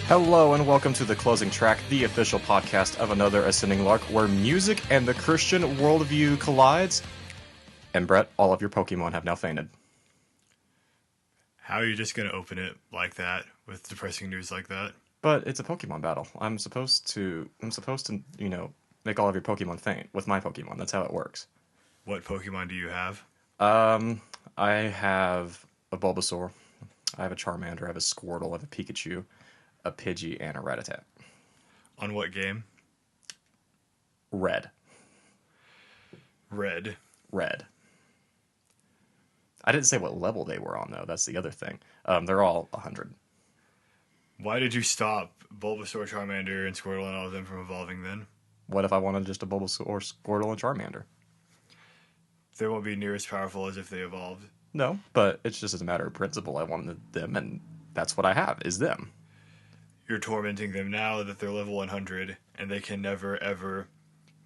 Hello and welcome to The Closing Track, the official podcast of Another Ascending Lark, where music and the Christian worldview collides. And Brett, all of your Pokemon have now fainted. How are you just going to open it like that, with depressing news like that? But it's a Pokemon battle. I'm supposed to, make all of your Pokemon faint with my Pokemon. That's how it works. What Pokemon do you have? I have a Bulbasaur, I have a Charmander, I have a Squirtle, I have a Pikachu, a Pidgey, and a Rattata. On what game? Red. Red. I didn't say what level they were on, though. That's the other thing. They're all 100. Why did you stop Bulbasaur, Charmander, and Squirtle and all of them from evolving then? What if I wanted just a Bulbasaur, Squirtle, and Charmander? They won't be near as powerful as if they evolved. No, but it's just as a matter of principle. I wanted them, and that's what I have, is them. You're tormenting them now that they're level 100, and they can never, ever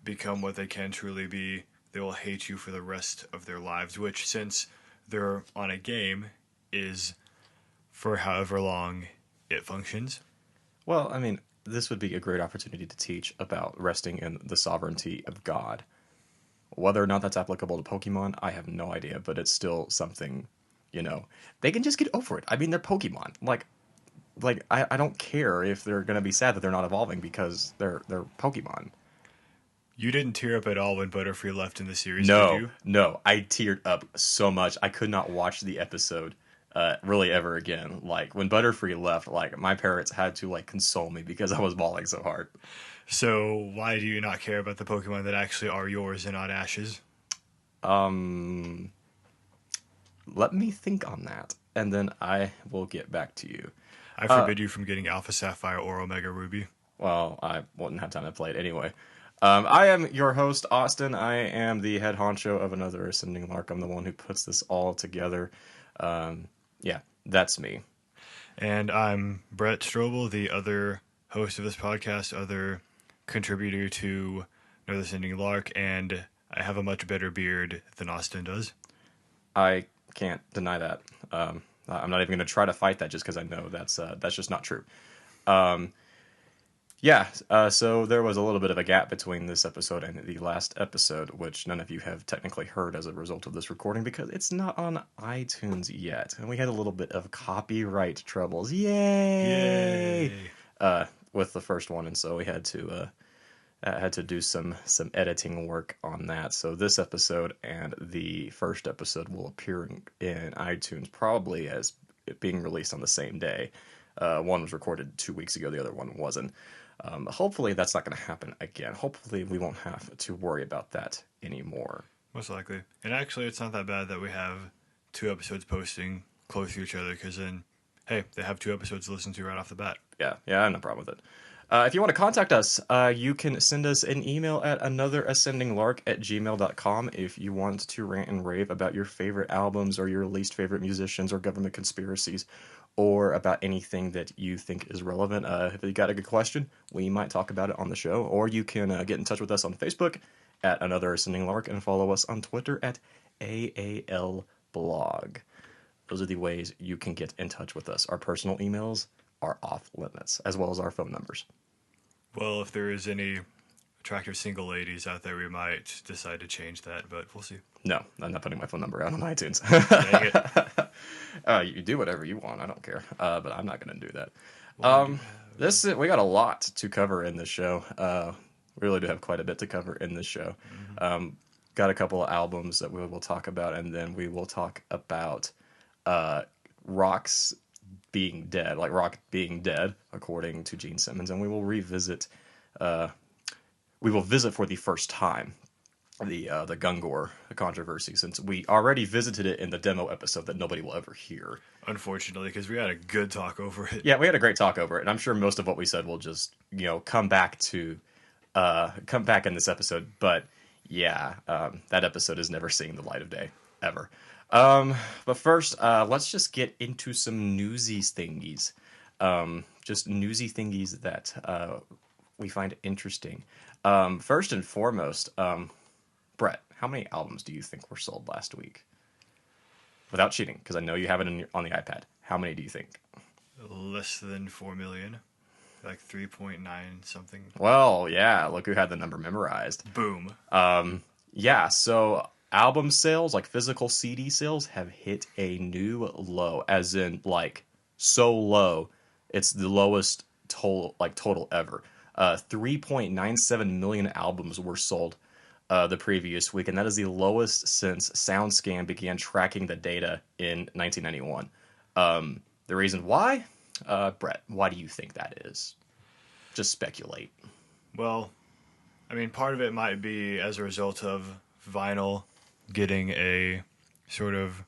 become what they can truly be. They will hate you for the rest of their lives, which, since they're on a game, is for however long it functions. Well, I mean, this would be a great opportunity to teach about resting in the sovereignty of God. Whether or not that's applicable to Pokemon, I have no idea, but it's still something, they can just get over it. I mean, they're Pokemon. I don't care if they're going to be sad that they're not evolving because they're Pokemon. You didn't tear up at all when Butterfree left in the series, did you? No. I teared up so much. I could not watch the episode really ever again. Like, when Butterfree left, my parents had to, console me because I was bawling so hard. So, why do you not care about the Pokemon that actually are yours and not Ash's? Let me think on that, and then I will get back to you. I forbid you from getting Alpha Sapphire or Omega Ruby. Well, I wouldn't have time to play it anyway. I am your host, Austin. I am the head honcho of Another Ascending Lark. I'm the one who puts this all together. Yeah, that's me. And I'm Brett Strobel, the other host of this podcast, other contributor to Another Ascending Lark, and I have a much better beard than Austin does. I can't deny that. I'm not even going to try to fight that just because I know that's just not true. So there was a little bit of a gap between this episode and the last episode, which none of you have technically heard as a result of this recording because it's not on iTunes yet. And we had a little bit of copyright troubles. Yay! With the first one, and so we had to do some editing work on that. So this episode and the first episode will appear in iTunes probably as it being released on the same day. One was recorded 2 weeks ago, the other one wasn't. Hopefully that's not going to happen again. Hopefully we won't have to worry about that anymore. Most likely. And actually, it's not that bad that we have 2 episodes posting close to each other, because then, hey, they have 2 episodes to listen to right off the bat. Yeah, I have no problem with it. If you want to contact us, you can send us an email at anotherascendinglark@gmail.com if you want to rant and rave about your favorite albums or your least favorite musicians or government conspiracies or about anything that you think is relevant. If you got a good question, we might talk about it on the show. Or you can get in touch with us on Facebook at Another Ascending Lark and follow us on Twitter at AALblog. Those are the ways you can get in touch with us. Our personal emails are off limits, as well as our phone numbers. Well, if there is any attractive single ladies out there, we might decide to change that, but we'll see. No, I'm not putting my phone number out on iTunes. Dang it. You do whatever you want. I don't care. But I'm not going to do that. We got a lot to cover in this show. We really do have quite a bit to cover in this show. Mm-hmm. Got a couple of albums that we will talk about, and then we will talk about Rock's being dead, like Rock being dead, according to Gene Simmons, and we will visit for the first time the Gungor controversy, since we already visited it in the demo episode that nobody will ever hear. Unfortunately, because we had a good talk over it. Yeah, we had a great talk over it, and I'm sure most of what we said will just come back in this episode. But yeah, that episode is never seeing the light of day ever. But first, let's just get into some newsies thingies. Just newsy thingies that we find interesting. First and foremost, Brett, how many albums do you think were sold last week? Without cheating, because I know you have it on the iPad. How many do you think? Less than 4 million. like 3.9 something. Well, yeah, look who had the number memorized. Boom. Yeah, so album sales, like physical CD sales, have hit a new low, as in like so low, it's the lowest total ever. 3.97 million albums were sold the previous week, and that is the lowest since SoundScan began tracking the data in 1991. The reason why, Brett, why do you think that is? Just speculate. Well, I mean, part of it might be as a result of vinyl getting a sort of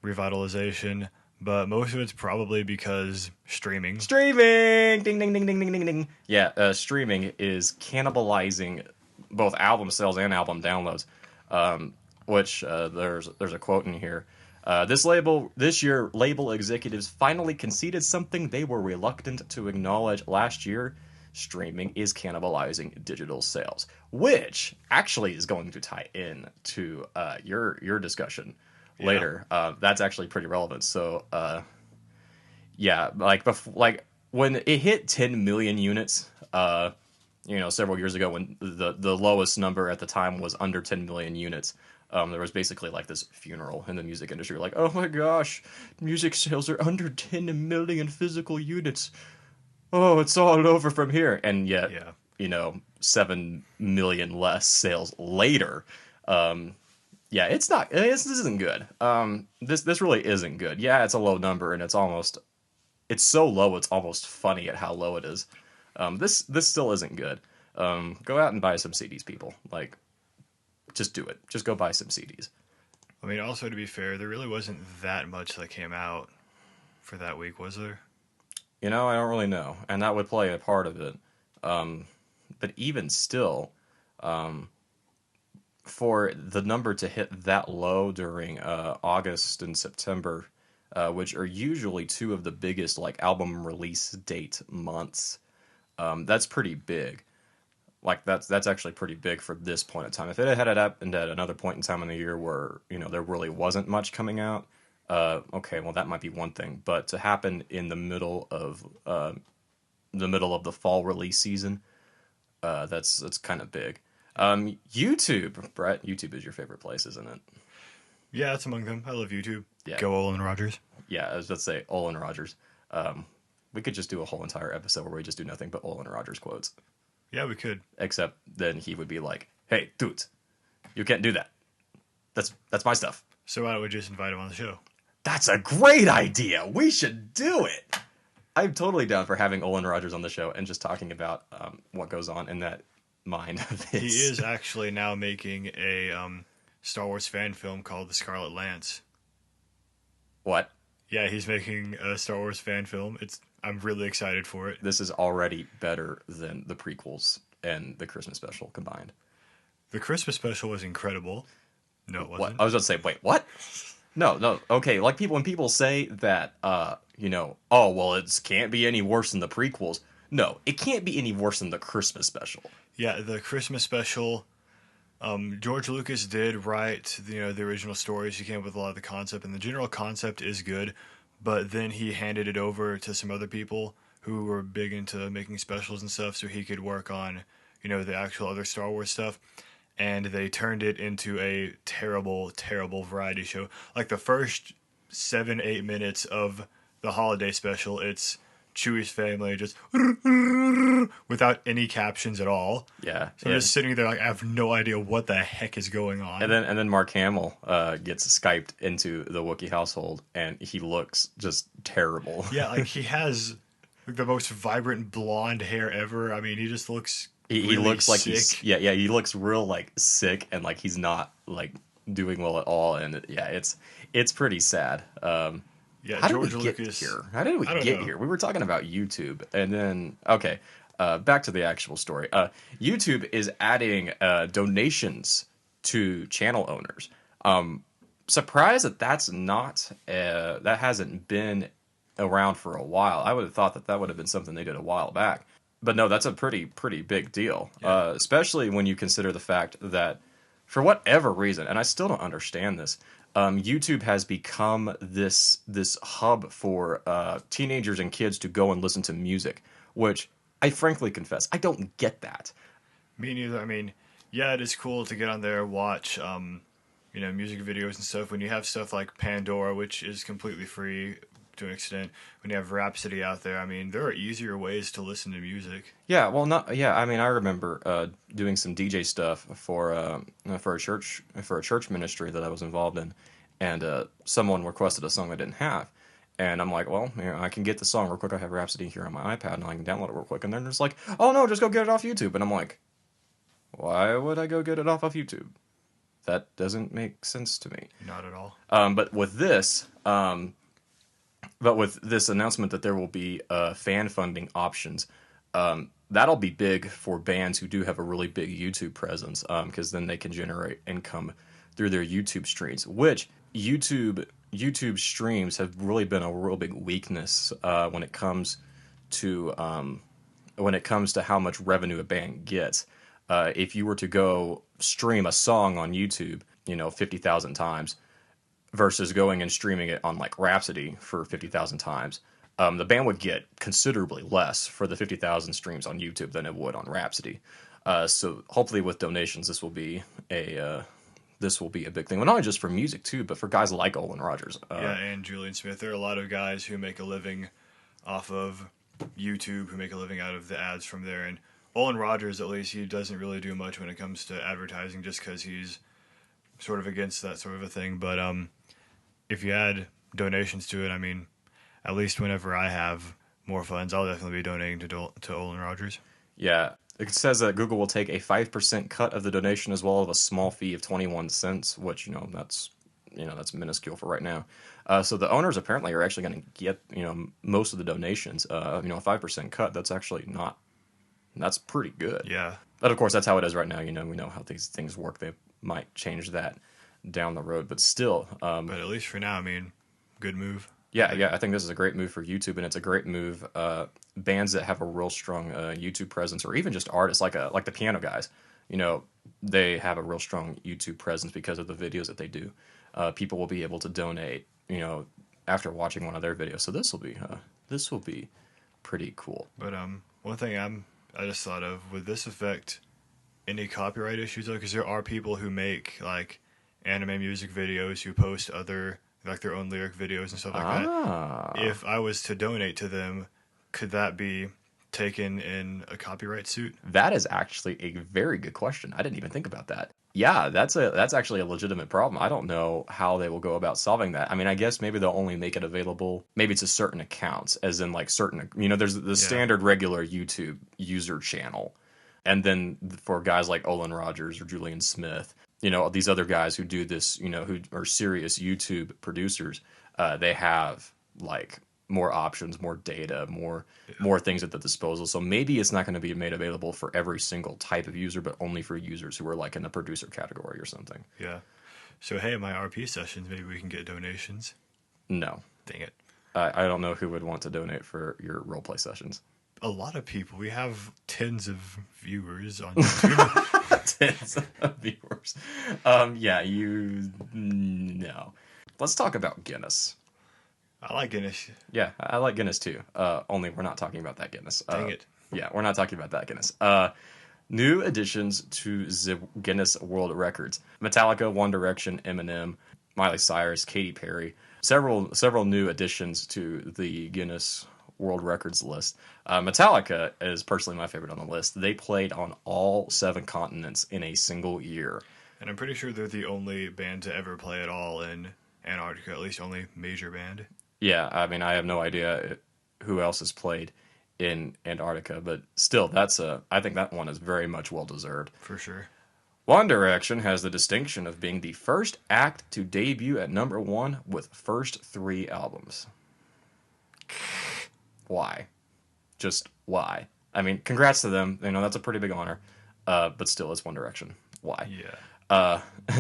revitalization, but most of it's probably because streaming. Streaming, ding, ding, ding, ding, ding, ding, ding. Yeah, streaming is cannibalizing both album sales and album downloads. Which there's a quote in here. This year, label executives finally conceded something they were reluctant to acknowledge last year. Streaming is cannibalizing digital sales, which actually is going to tie in to your discussion later. That's actually pretty relevant. So, yeah, like when it hit 10 million units, several years ago, when the lowest number at the time was under 10 million units. There was basically like this funeral in the music industry, like, oh my gosh, music sales are under 10 million physical units. Oh, it's all over from here. And yet, 7 million less sales later. Yeah, it's not. This isn't good. This really isn't good. Yeah, it's a low number, and it's so low. It's almost funny at how low it is. This still isn't good. Go out and buy some CDs, people. Like, just do it. Just go buy some CDs. I mean, also to be fair, there really wasn't that much that came out for that week, was there? I don't really know, and that would play a part of it. But even still, for the number to hit that low during August and September, which are usually two of the biggest like album release date months, that's pretty big. Like that's actually pretty big for this point in time. If it had happened at another point in time in the year where there really wasn't much coming out, okay, well that might be one thing. But to happen in the middle of the fall release season, that's kind of big. YouTube, Brett. YouTube is your favorite place, isn't it? Yeah, it's among them. I love YouTube. Yeah. Go Olin Rogers. Yeah, I was about to say Olin Rogers. We could just do a whole entire episode where we just do nothing but Olin Rogers quotes. Yeah, we could. Except then he would be like, "Hey, dudes, you can't do that. That's my stuff." So why don't we just invite him on the show? That's a great idea. We should do it. I'm totally down for having Olin Rogers on the show and just talking about what goes on in that mind of his. He is actually now making a Star Wars fan film called The Scarlet Lance. What? Yeah, he's making a Star Wars fan film. I'm really excited for it. This is already better than the prequels and the Christmas special combined. The Christmas special was incredible. No, it wasn't. What? I was about to say, wait, what? No. Okay, like when people say that, oh, well, it can't be any worse than the prequels. No, it can't be any worse than the Christmas special. Yeah, the Christmas special. George Lucas did write, the original stories. He came up with a lot of the concept, and the general concept is good. But then he handed it over to some other people who were big into making specials and stuff, so he could work on, the actual other Star Wars stuff. And they turned it into a terrible, terrible variety show. Like the first 7-8 minutes of the holiday special, it's Chewie's family just without any captions at all. Yeah. So I'm just sitting there like I have no idea what the heck is going on. And then Mark Hamill gets Skyped into the Wookiee household, and he looks just terrible. Yeah, like he has the most vibrant blonde hair ever. I mean, he just looks. He looks like sick. he looks real like sick and like he's not like doing well at all, and it's pretty sad. Yeah, how George did we get Lucas. here? How did we get here? We were talking about YouTube, and then back to the actual story. YouTube is adding donations to channel owners. Surprised that hasn't been around for a while. I would have thought that would have been something they did a while back. But no, that's a pretty big deal, Yeah. especially when you consider the fact that for whatever reason, and I still don't understand this, YouTube has become this hub for teenagers and kids to go and listen to music, which I frankly confess I don't get that. Me neither. I mean, yeah, it is cool to get on there, watch, music videos and stuff. When you have stuff like Pandora, which is completely free to an extent, when you have Rhapsody out there, I mean, there are easier ways to listen to music. Yeah, well, not yeah. I mean, I remember doing some DJ stuff for a church ministry that I was involved in, and someone requested a song I didn't have, and I'm like, well, I can get the song real quick. I have Rhapsody here on my iPad, and I can download it real quick. And they're just like, oh no, just go get it off YouTube. And I'm like, why would I go get it off of YouTube? That doesn't make sense to me. Not at all. But with this announcement that there will be fan funding options, that'll be big for bands who do have a really big YouTube presence, because then they can generate income through their YouTube streams. Which YouTube streams have really been a real big weakness when it comes to how much revenue a band gets. If you were to go stream a song on YouTube, 50,000 times, versus going and streaming it on like Rhapsody for 50,000 times, the band would get considerably less for the 50,000 streams on YouTube than it would on Rhapsody. So hopefully with donations, this will be a big thing. Well, not only just for music too, but for guys like Olin Rogers. And Julian Smith. There are a lot of guys who make a living off of YouTube, who make a living out of the ads from there. And Olin Rogers, at least, he doesn't really do much when it comes to advertising, just because he's sort of against that sort of a thing. But if you add donations to it, I mean, at least whenever I have more funds, I'll definitely be donating to Olin Rogers. Yeah, it says that Google will take a 5% cut of the donation as well as a small fee of 21 cents, which that's minuscule for right now. So the owners apparently are actually going to get most of the donations. A 5% cut. That's actually not. That's pretty good. Yeah. But of course, that's how it is right now. We know how these things work. They might change that down the road, but still. But at least for now, I mean, good move. Yeah, I think this is a great move for YouTube, and it's a great move. Bands that have a real strong YouTube presence, or even just artists like the Piano Guys, they have a real strong YouTube presence because of the videos that they do. People will be able to donate, after watching one of their videos. So this will be pretty cool. But one thing I just thought of, would this affect any copyright issues though? Because there are people who make like anime music videos who post other like their own lyric videos and stuff like that. If I was to donate to them, could that be taken in a copyright suit? That is actually a very good question. I didn't even think about that. Yeah, that's actually a legitimate problem. I don't know how they will go about solving that. I mean, I guess maybe they'll only make it available maybe to certain accounts, as in like certain, there's the standard regular YouTube user channel. And then for guys like Olin Rogers or Julian Smith, these other guys who do this, who are serious YouTube producers, they have like more options, more data, more things at the disposal. So maybe it's not going to be made available for every single type of user, but only for users who are like in the producer category or something. Yeah. So hey, my RP sessions, maybe we can get donations. No. Dang it. I don't know who would want to donate for your roleplay sessions. A lot of people. We have tens of viewers on YouTube. Tens of viewers. No. Let's talk about Guinness. I like Guinness. Yeah, I like Guinness too. Only we're not talking about that Guinness. Dang it. Yeah, we're not talking about that Guinness. New additions to the Guinness World Records: Metallica, One Direction, Eminem, Miley Cyrus, Katy Perry. Several new additions to the Guinness World Records list. Metallica is personally my favorite on the list. They played on all 7 continents in a single year. And I'm pretty sure they're the only band to ever play at all in Antarctica, at least only major band. Yeah, I mean, I have no idea who else has played in Antarctica, but still, I think that one is very much well-deserved. For sure. One Direction has the distinction of being the first act to debut at number 1 with first 3 albums. Why? Just why? I mean, congrats to them. That's a pretty big honor. But still, it's One Direction. Why? Yeah.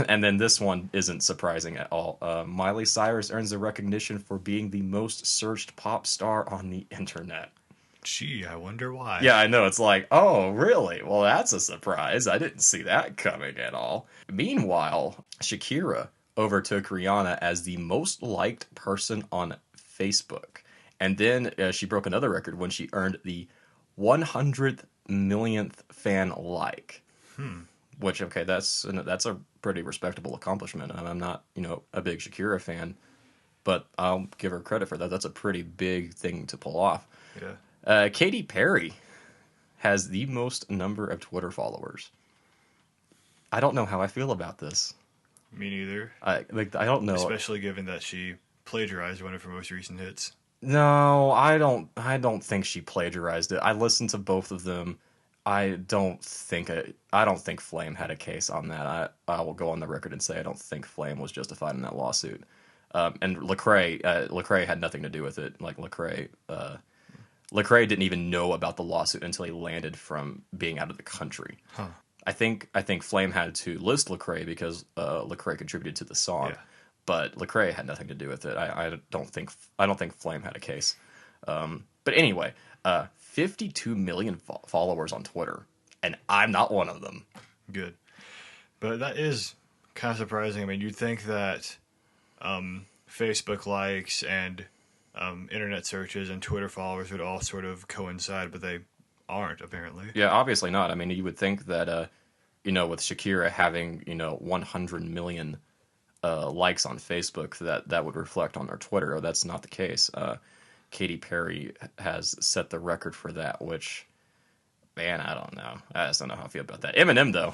And then this one isn't surprising at all. Miley Cyrus earns the recognition for being the most searched pop star on the internet. Gee, I wonder why. Yeah, I know. It's like, oh, really? Well, that's a surprise. I didn't see that coming at all. Meanwhile, Shakira overtook Rihanna as the most liked person on Facebook. And then she broke another record when she earned the 100th millionth fan like. Which, okay, that's a pretty respectable accomplishment. And I'm not, a big Shakira fan, but I'll give her credit for that. That's a pretty big thing to pull off. Yeah. Katy Perry has the most number of Twitter followers. I don't know how I feel about this. Me neither. I don't know. Especially given that she plagiarized one of her most recent hits. No, I don't. I don't think she plagiarized it. I listened to both of them. I don't think Flame had a case on that. I will go on the record and say I don't think Flame was justified in that lawsuit. And Lecrae had nothing to do with it. Like Lecrae didn't even know about the lawsuit until he landed from being out of the country. Huh. I think Flame had to list Lecrae because Lecrae contributed to the song, Yeah. but Lecrae had nothing to do with it. I don't think Flame had a case. But anyway, 52 million followers on Twitter, and I'm not one of them. Good. But that is kind of surprising. I mean, you'd think that Facebook likes and internet searches and Twitter followers would all sort of coincide, but they aren't, apparently. Yeah, obviously not. I mean, you would think that, with Shakira having, 100 million likes on Facebook, that would reflect on their Twitter. Oh, that's not the case. Katy Perry has set the record for that, which, man, I don't know. I just don't know how I feel about that. Eminem, though,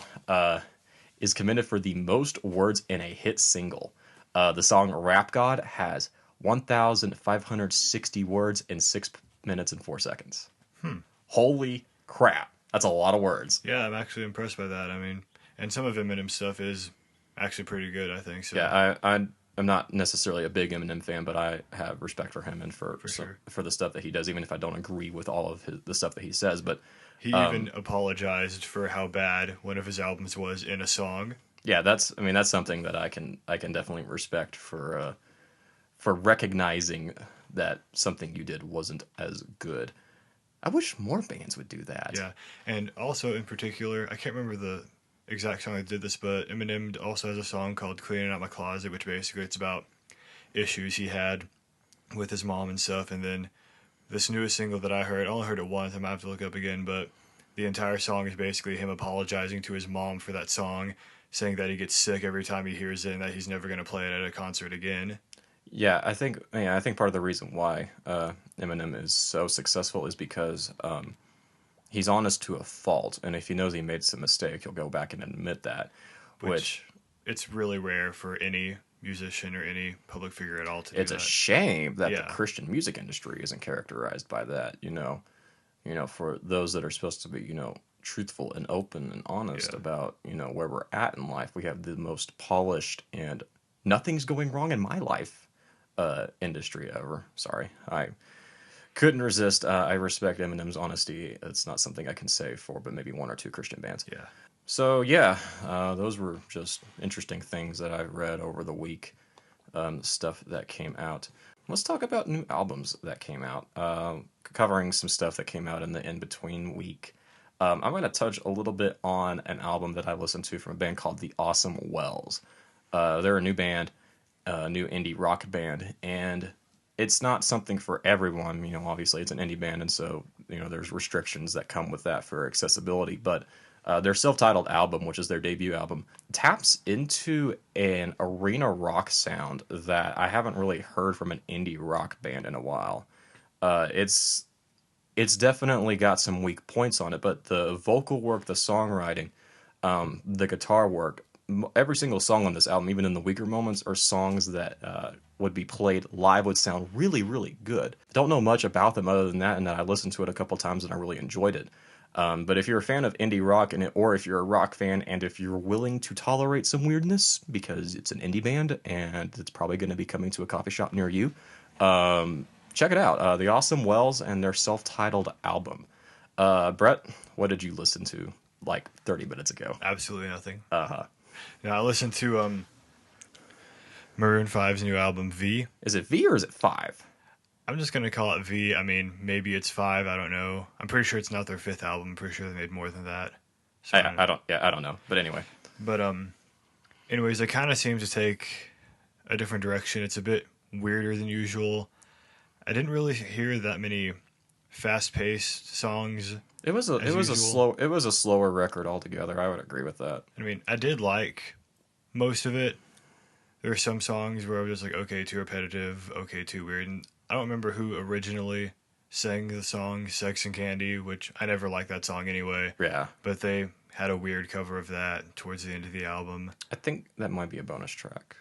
is commended for the most words in a hit single. The song Rap God has 1,560 words in 6 minutes and 4 seconds. Holy crap. That's a lot of words. Yeah, I'm actually impressed by that. I mean, and some of Eminem's stuff is actually pretty good, I think. So. Yeah, I'm not necessarily a big Eminem fan, but I have respect for him and for the stuff that he does, even if I don't agree with all of the stuff that he says. But he even apologized for how bad one of his albums was in a song. Yeah, that's something that I can definitely respect for recognizing that something you did wasn't as good. I wish more bands would do that. Yeah, and also in particular, I can't remember the exact song that did this, but Eminem also has a song called Cleaning Out My Closet, which basically it's about issues he had with his mom and stuff. And then this newest single that I only heard it once, I might have to look up again, but the entire song is basically him apologizing to his mom for that song, saying that he gets sick every time he hears it and that he's never going to play it at a concert again. Yeah, I think part of the reason why Eminem is so successful is because he's honest to a fault, and if he knows he made some mistake, he'll go back and admit that. Which it's really rare for any musician or any public figure at all to do that. It's a shame that the Christian music industry isn't characterized by that. For those that are supposed to be, truthful and open and honest about, where we're at in life, we have the most polished and nothing's going wrong in my life industry ever. Sorry, I couldn't resist. I respect Eminem's honesty. It's not something I can say for but maybe one or two Christian bands. Yeah. So yeah, those were just interesting things that I've read over the week. Stuff that came out. Let's talk about new albums that came out. Covering some stuff that came out in the in-between week. I'm going to touch a little bit on an album that I listened to from a band called The Awesome Wells. They're a new band, a new indie rock band, and it's not something for everyone. Obviously it's an indie band, and so there's restrictions that come with that for accessibility. But their self-titled album, which is their debut album, taps into an arena rock sound that I haven't really heard from an indie rock band in a while. It's definitely got some weak points on it, but the vocal work, the songwriting, the guitar work, every single song on this album, even in the weaker moments, are songs that would be played live would sound really, really good. Don't know much about them other than that, and that I listened to it a couple times and I really enjoyed it. But if you're a fan of indie rock, or if you're a rock fan, and if you're willing to tolerate some weirdness, because it's an indie band and it's probably going to be coming to a coffee shop near you, check it out. The Awesome Wells and their self-titled album. Brett, what did you listen to like 30 minutes ago? Absolutely nothing. Uh-huh. Now I listened to Maroon 5's new album V. Is it V or is it 5? I'm just gonna call it V. I mean, maybe it's 5. I don't know. I'm pretty sure it's not their 5th album. I'm pretty sure they made more than that. So I don't know. I don't know. But anyway, But anyways, it kind of seems to take a different direction. It's a bit weirder than usual. I didn't really hear that many fast-paced songs as usual. it was a slower record altogether. I would agree with that. I mean, I did like most of it. There were some songs where I was just like, okay, too repetitive, okay, too weird. And I don't remember who originally sang the song Sex and Candy, which I never liked that song anyway. Yeah, But they had a weird cover of that towards the end of the album. I think that might be a bonus track.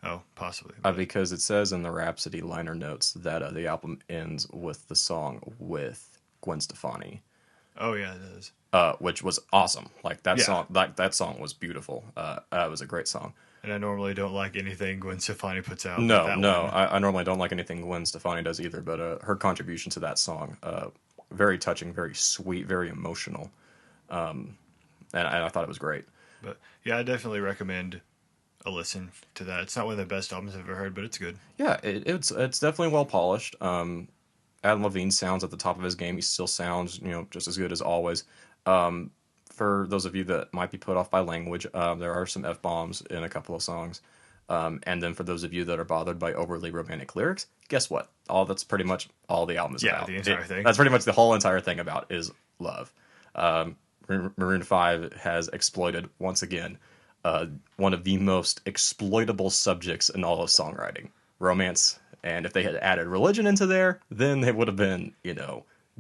Oh, possibly. Because it says in the Rhapsody liner notes that the album ends with the song with Gwen Stefani, Oh, yeah, it does. which was awesome. Like that Yeah. song, that song was beautiful. It was a great song. And I normally don't like anything Gwen Stefani puts out. but No, that no, one- I normally don't like anything Gwen Stefani does either, but her contribution to that song, very touching, very sweet, very emotional, and I thought it was great. But yeah, I definitely recommend a listen to that. It's not one of the best albums I've ever heard, but it's good. Yeah, it's definitely well polished. Adam Levine sounds at the top of his game. He still sounds, just as good as always. For those of you that might be put off by language, there are some F-bombs in a couple of songs. And then for those of you that are bothered by overly romantic lyrics, guess what? That's pretty much all the album is Yeah, about. the entire thing. That's pretty much the whole entire thing about is love. Maroon 5 has exploited, once again, one of the most exploitable subjects in all of songwriting, romance. And if they had added religion into there, then it would have been,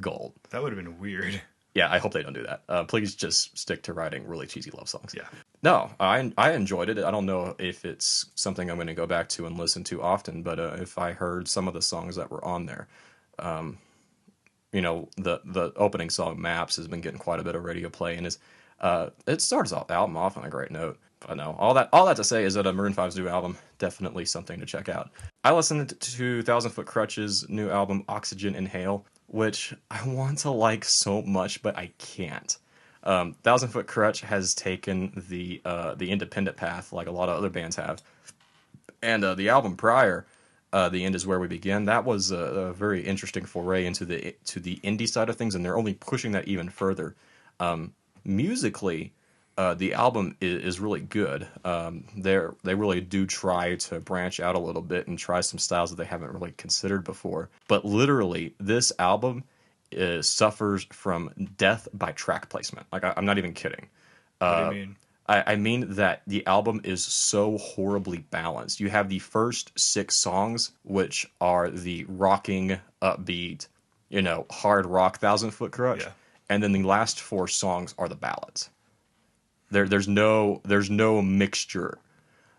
gold. That would have been weird. Yeah, I hope they don't do that. Please just stick to writing really cheesy love songs. Yeah. No, I enjoyed it. I don't know if it's something I'm going to go back to and listen to often, but if I heard some of the songs that were on there, the opening song "Maps" has been getting quite a bit of radio play, and it starts off the album off on a great note. But no, all that to say is that Maroon 5's new album definitely something to check out. I listened to Thousand Foot Krutch's new album "Oxygen Inhale," which I want to like so much, but I can't. Thousand Foot Krutch has taken the independent path like a lot of other bands have, and the album prior, "The End Is Where We Begin," that was a very interesting foray into the indie side of things, and they're only pushing that even further. Musically, the album is really good. They really do try to branch out a little bit and try some styles that they haven't really considered before. But literally, this album suffers from death by track placement. Like I'm not even kidding. What do you mean? I mean that the album is so horribly balanced. You have the first 6 songs, which are the rocking, upbeat, hard rock Thousand Foot Krutch, Yeah. and then the last 4 songs are the ballads. There's no mixture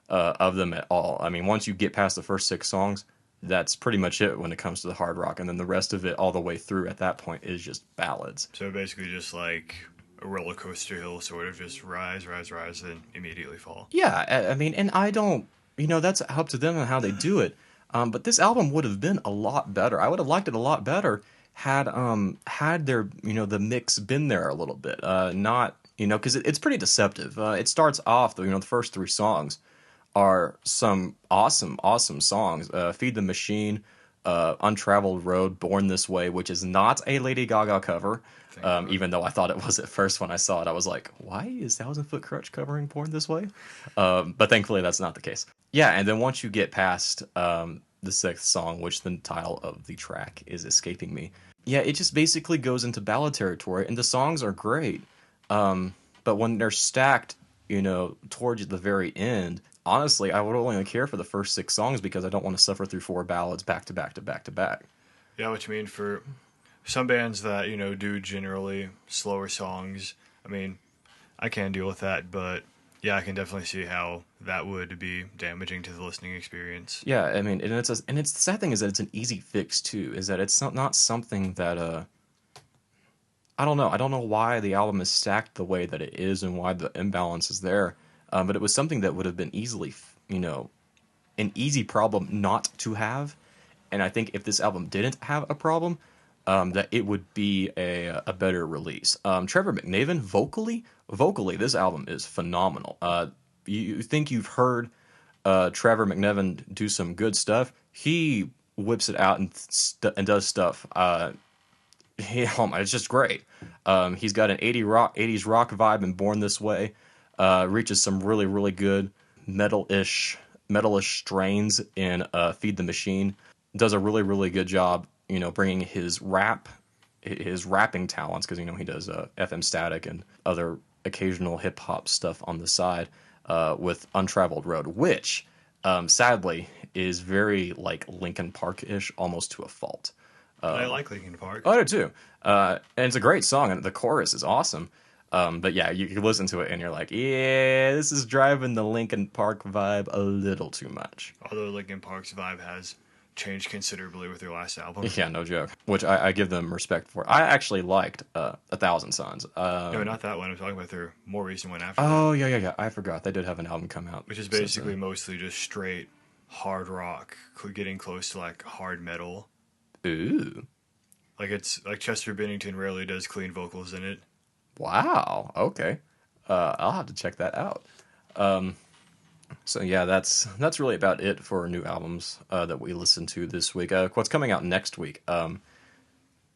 of them at all. I mean, once you get past the first 6 songs, that's pretty much it when it comes to the hard rock, and then the rest of it all the way through at that point is just ballads. So basically just like a roller coaster hill, sort of just rise, then immediately fall. Yeah, I mean, and I don't, that's up to them and how they do it. But this album would have been a lot better. I would have liked it a lot better had their, the mix been there a little bit. Not, because it's pretty deceptive. It starts off, the first 3 songs are some awesome songs. Feed the Machine, Untraveled Road, Born This Way, which is not a Lady Gaga cover. Even though I thought it was at first when I saw it. I was like, why is Thousand Foot Krutch covering Born This Way? But thankfully that's not the case. Yeah, and then once you get past the 6th song, which the title of the track is escaping me, yeah, it just basically goes into ballad territory, and the songs are great. But when they're stacked, towards the very end, honestly, I would only care for the first 6 songs because I don't want to suffer through 4 ballads back to back to back to back. Yeah, what you mean for some bands that, do generally slower songs. I mean, I can deal with that, but yeah, I can definitely see how that would be damaging to the listening experience. Yeah, I mean, and it's the sad thing is that it's an easy fix too. Is that it's not something that I don't know. I don't know why the album is stacked the way that it is and why the imbalance is there. But it was something that would have been easily, an easy problem not to have. And I think if this album didn't have a problem, that it would be a better release. Trevor McNaven, vocally, this album is phenomenal. You think you've heard Trevor McNaven do some good stuff? He whips it out and does stuff. It's just great. He's got an 80s rock vibe and Born This Way. Reaches some really, really good metalish strains in Feed the Machine. Does a really, really good job, bringing his rapping talents, because, he does FM Static and other occasional hip hop stuff on the side with Untraveled Road, which sadly is very like Linkin Park-ish, almost to a fault. I like Linkin Park. Oh, I do too. And it's a great song, and the chorus is awesome. But yeah, you listen to it and you're like, yeah, this is driving the Linkin Park vibe a little too much. Although Linkin Park's vibe has changed considerably with their last album. Yeah, no joke. Which I give them respect for. I actually liked 1,000 Suns. No, not that one. I'm talking about their more recent one after Oh, that. yeah. I forgot. They did have an album come out. Which is basically mostly just straight hard rock, getting close to like hard metal. Ooh. Like it's like Chester Bennington rarely does clean vocals in it. Wow. Okay. I'll have to check that out. So yeah, that's really about it for new albums that we listened to this week. What's coming out next week?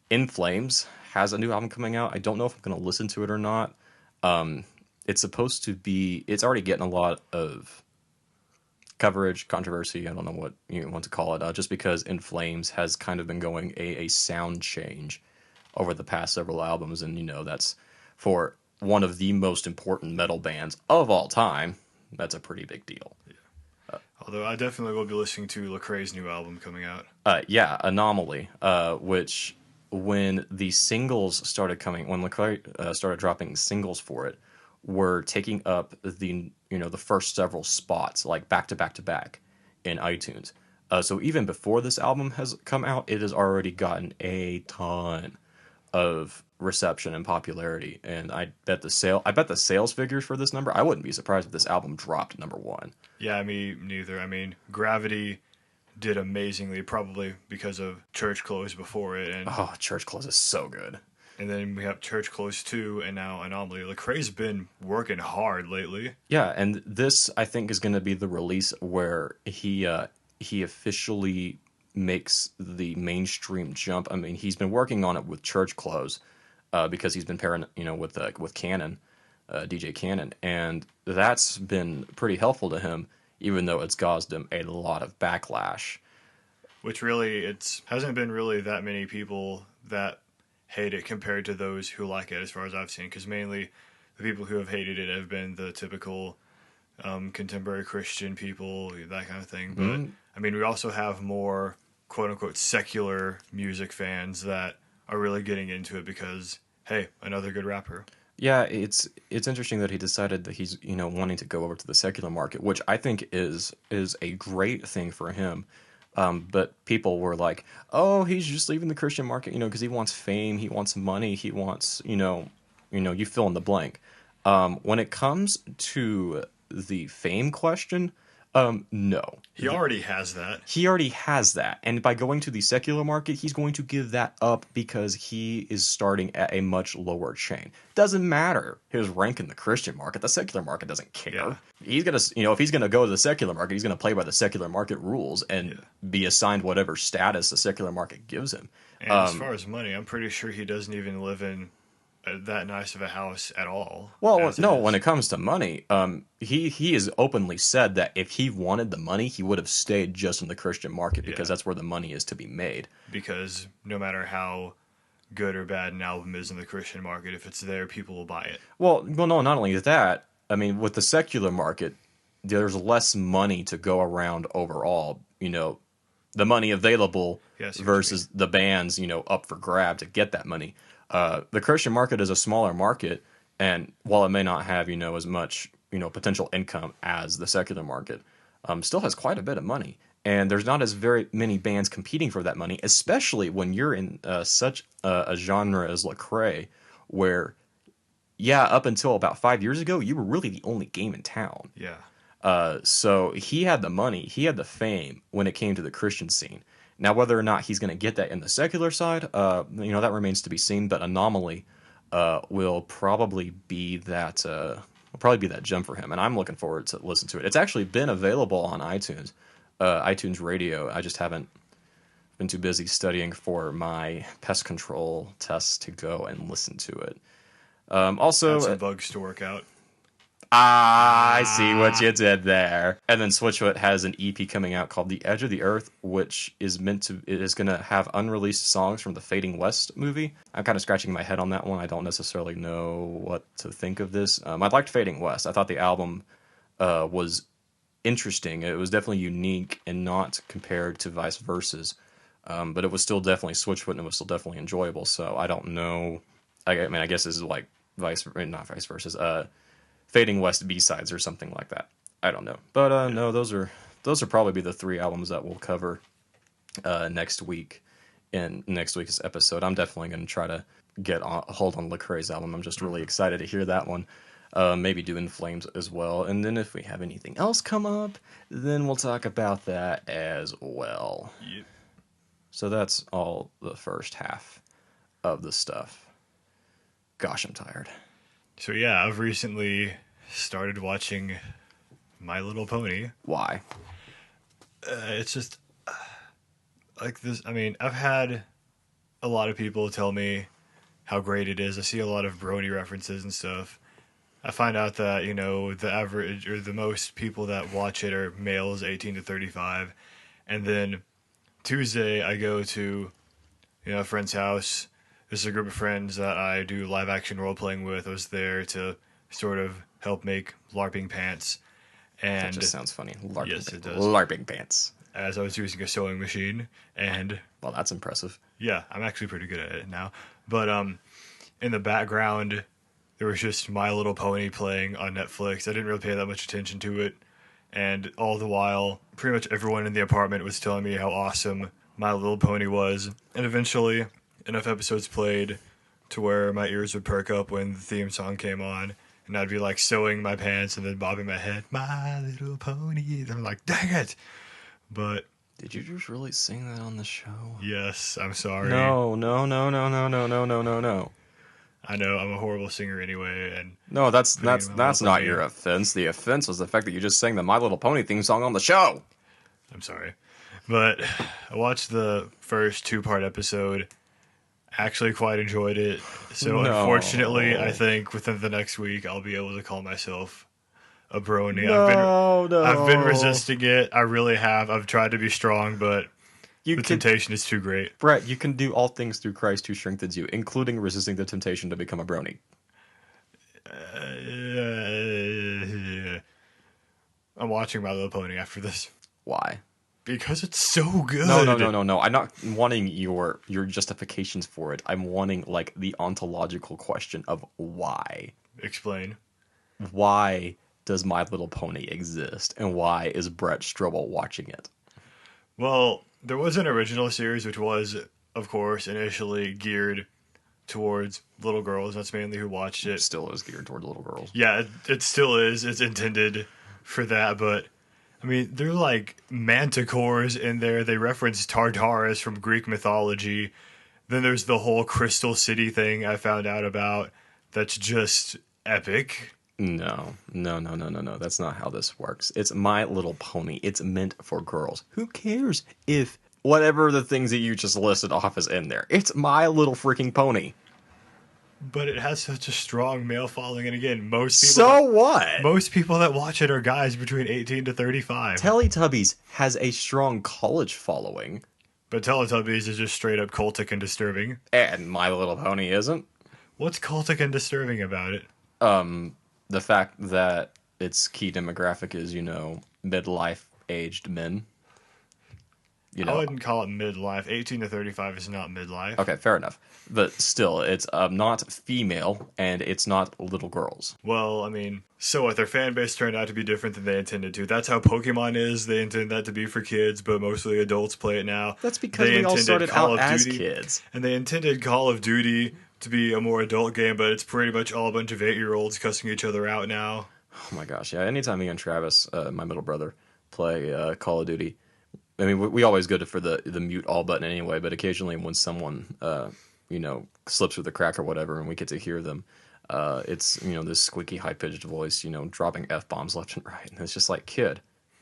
In Flames has a new album coming out. I don't know if I'm going to listen to it or not. It's supposed to be. It's already getting a lot of coverage, controversy. I don't know what you want to call it. Just because In Flames has kind of been going a sound change over the past several albums, and that's for one of the most important metal bands of all time. That's a pretty big deal. Yeah. Although I definitely will be listening to Lecrae's new album coming out. Yeah, Anomaly, which when the singles started coming, when Lecrae started dropping singles for it, were taking up the first several spots, like back to back to back in iTunes. So even before this album has come out, it has already gotten a ton of reception and popularity, and I bet the sales figures for this number, I wouldn't be surprised if this album dropped number one. Yeah, me neither. I mean, Gravity did amazingly, probably because of Church Clothes before it, and Church Clothes is so good. And then we have Church Clothes 2 and now Anomaly. Lecrae's been working hard lately. Yeah, and this I think is going to be the release where he officially makes the mainstream jump. I mean, he's been working on it with Church Clothes because he's been pairing, with Cannon, DJ Cannon, and that's been pretty helpful to him, even though it's caused him a lot of backlash. Which really, it hasn't been really that many people that hate it compared to those who like it, as far as I've seen, because mainly the people who have hated it have been the typical contemporary Christian people, that kind of thing. But I mean, we also have more quote-unquote secular music fans that are really getting into it because, hey, another good rapper. Yeah, it's interesting that he decided that he's wanting to go over to the secular market, which I think is a great thing for him. But people were like, "Oh, he's just leaving the Christian market, because he wants fame, he wants money, he wants, you fill in the blank." When it comes to the fame question, no. He already has that. He already has that. And by going to the secular market, he's going to give that up because he is starting at a much lower chain. Doesn't matter his rank in the Christian market. The secular market doesn't care. Yeah. He's going to, if he's going to go to the secular market, he's going to play by the secular market rules and be assigned whatever status the secular market gives him. And as far as money, I'm pretty sure he doesn't even live in that nice of a house at all. Well, no, when it comes to money, he has openly said that if he wanted the money, he would have stayed just in the Christian market because that's where the money is to be made. Because no matter how good or bad an album is in the Christian market, if it's there, people will buy it. Well, no, not only that, I mean, with the secular market, there's less money to go around overall. The money available versus the bands, up for grab to get that money. The Christian market is a smaller market, and while it may not have, as much, potential income as the secular market, still has quite a bit of money. And there's not as very many bands competing for that money, especially when you're in such a genre as Lecrae, where, up until about 5 years ago, you were really the only game in town. Yeah. So he had the money, he had the fame when it came to the Christian scene. Now, whether or not he's going to get that in the secular side, that remains to be seen. But Anomaly will probably be that gem for him, and I'm looking forward to listen to it. It's actually been available on iTunes Radio. I just haven't been too busy studying for my pest control tests to go and listen to it. Got Also, some bugs to work out. I see what you did there. And then Switchfoot has an EP coming out called The Edge of the Earth, which is going to have unreleased songs from the Fading West movie. I'm kind of scratching my head on that one. I don't necessarily know what to think of this. I liked Fading West. I thought the album was interesting. It was definitely unique and not compared to Vice Versa's. But it was still definitely Switchfoot and it was still definitely enjoyable. So I don't know. I mean, I guess this is like not Vice Versa's. Fading West B-sides or something like that. I don't know. But no, those are probably be the three albums that we'll cover next week in next week's episode. I'm definitely going to try to get a hold on Lecrae's album. I'm just really excited to hear that one. Maybe do In Flames as well. And then if we have anything else come up, then we'll talk about that as well. Yep. So that's all the first half of the stuff. Gosh, I'm tired. So yeah, I've recently started watching My Little Pony. Why? It's just like this. I mean, I've had a lot of people tell me how great it is. I see a lot of Brony references and stuff. I find out that, you know, the average or the most people that watch it are males 18 to 35. And then Tuesday I go to, you know, a friend's house. This is a group of friends that I do live action role playing with. I was there to sort of help make LARPing pants. And That just sounds funny. LARPing yes, pants. it does. LARPing pants. As I was using a sewing machine, and Well, that's impressive. yeah, I'm actually pretty good at it now. But in the background, there was just My Little Pony playing on Netflix. I didn't really pay that much attention to it, and all the while, pretty much everyone in the apartment was telling me how awesome My Little Pony was. And eventually, enough episodes played to where my ears would perk up when the theme song came on, and I'd be like sewing my pants and then bobbing my head, My Little Pony. And I'm like, dang it! But Did you just really sing that on the show? yes, I'm sorry. No. I know I'm a horrible singer anyway, and No, that's Putting it in my not mouth. your offense. The offense was the fact that you just sang the My Little Pony theme song on the show. I'm sorry. But I watched the first 2-part episode. Actually quite enjoyed it. So No. unfortunately, I think within the next week I'll be able to call myself a brony. No. I've been resisting it. I really have. I've tried to be strong, but the temptation is too great. Brett, you can do all things through Christ who strengthens you, including resisting the temptation to become a brony. I'm watching My Little Pony after this. Why? Because it's so good. No. I'm not wanting your justifications for it. I'm wanting like the ontological question of why. Explain. Why does My Little Pony exist, and why is Brett Strobel watching it? Well, there was an original series which was, of course, initially geared towards little girls. That's mainly who watched it. Still is geared toward little girls. Yeah, it still is. It's intended for that, but I mean, they're like manticores in there. They reference Tartarus from Greek mythology. Then there's the whole Crystal City thing I found out about. That's just epic. No. That's not how this works. It's My Little Pony. It's meant for girls. Who cares if whatever the things that you just listed off is in there? It's My Little freaking Pony. But it has such a strong male following, and again, most people. So what? Most people that watch it are guys between 18 to 35. Teletubbies has a strong college following. But Teletubbies is just straight up cultic and disturbing. And My Little Pony isn't. What's cultic and disturbing about it? The fact that its key demographic is, midlife aged men. I wouldn't call it midlife. 18 to 35 is not midlife. Okay, fair enough. But still, it's not female, and it's not little girls. Well, I mean, so what? Their fan base turned out to be different than they intended to. That's how Pokemon is. They intend that to be for kids, but mostly adults play it now. That's because we all started out as kids. And they intended Call of Duty to be a more adult game, but it's pretty much all a bunch of 8-year-olds cussing each other out now. Oh my gosh, yeah. Anytime me and Travis, my middle brother, play Call of Duty, I mean, we always go for the mute all button anyway, but occasionally when someone, slips through the crack or whatever and we get to hear them, it's, this squeaky high-pitched voice, dropping F-bombs left and right. And it's just like, kid,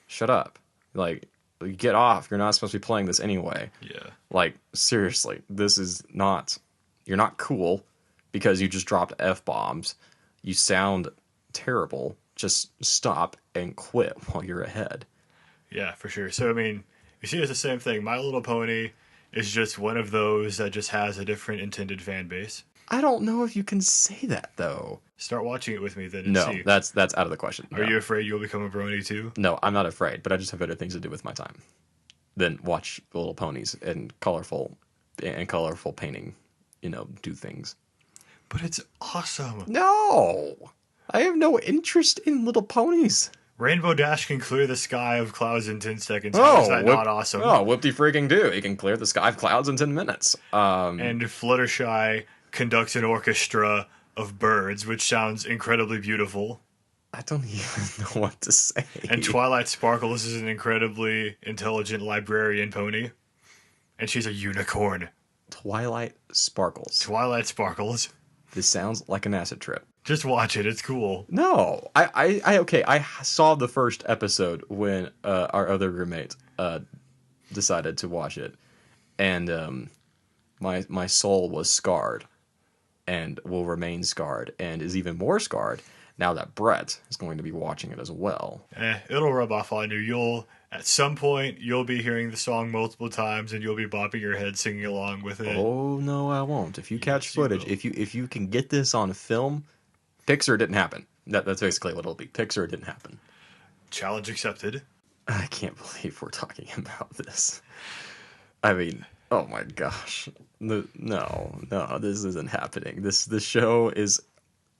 shut up. Like, Get off. You're not supposed to be playing this anyway. Yeah. Like, seriously, this is not... You're not cool because you just dropped F-bombs. You sound terrible. Just stop and quit while you're ahead. Yeah, for sure. So, I mean, you see, it's the same thing. My Little Pony is just one of those that just has a different intended fan base. I don't know if you can say that, though. Start watching it with me then and No, see. that's out of the question. Are you afraid you'll become a brony too? No, I'm not afraid, but I just have better things to do with my time than watch Little Ponies and colorful painting, do things. But it's awesome. No! I have no interest in Little Ponies. Rainbow Dash can clear the sky of clouds in 10 seconds. How is that not awesome? Oh, whoop-de-freaking do. He can clear the sky of clouds in 10 minutes. And Fluttershy conducts an orchestra of birds, which sounds incredibly beautiful. I don't even know what to say. And Twilight Sparkles is an incredibly intelligent librarian pony. And she's a unicorn. Twilight Sparkles. Twilight Sparkles. This sounds like an acid trip. Just watch it. It's cool. No. I saw the first episode when our other roommate decided to watch it. And my soul was scarred. And will remain scarred. And is even more scarred now that Brett is going to be watching it as well. It'll rub off on you. At some point, you'll be hearing the song multiple times, and you'll be bopping your head singing along with it. Oh, no, I won't. If you catch footage, if you can get this on film, Pixar didn't happen. That's basically what it'll be. Pixar didn't happen. Challenge accepted. I can't believe we're talking about this. I mean, oh my gosh. No, this isn't happening. This show is...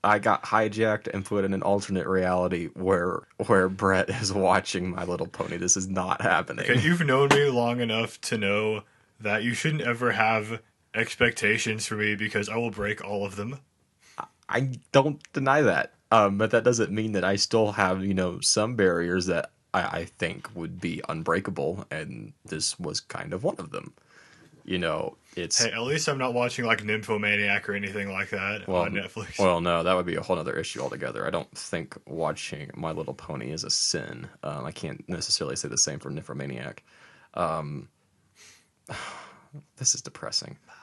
I got hijacked and put in an alternate reality where Brett is watching My Little Pony. This is not happening. Okay, you've known me long enough to know that you shouldn't ever have expectations for me because I will break all of them. I don't deny that. But that doesn't mean that I still have, some barriers that I think would be unbreakable, and this was kind of one of them. It's... Hey, at least I'm not watching like Nymphomaniac or anything like that on Netflix. Well, no, that would be a whole other issue altogether. I don't think watching My Little Pony is a sin. I can't necessarily say the same for Nymphomaniac. This is depressing. My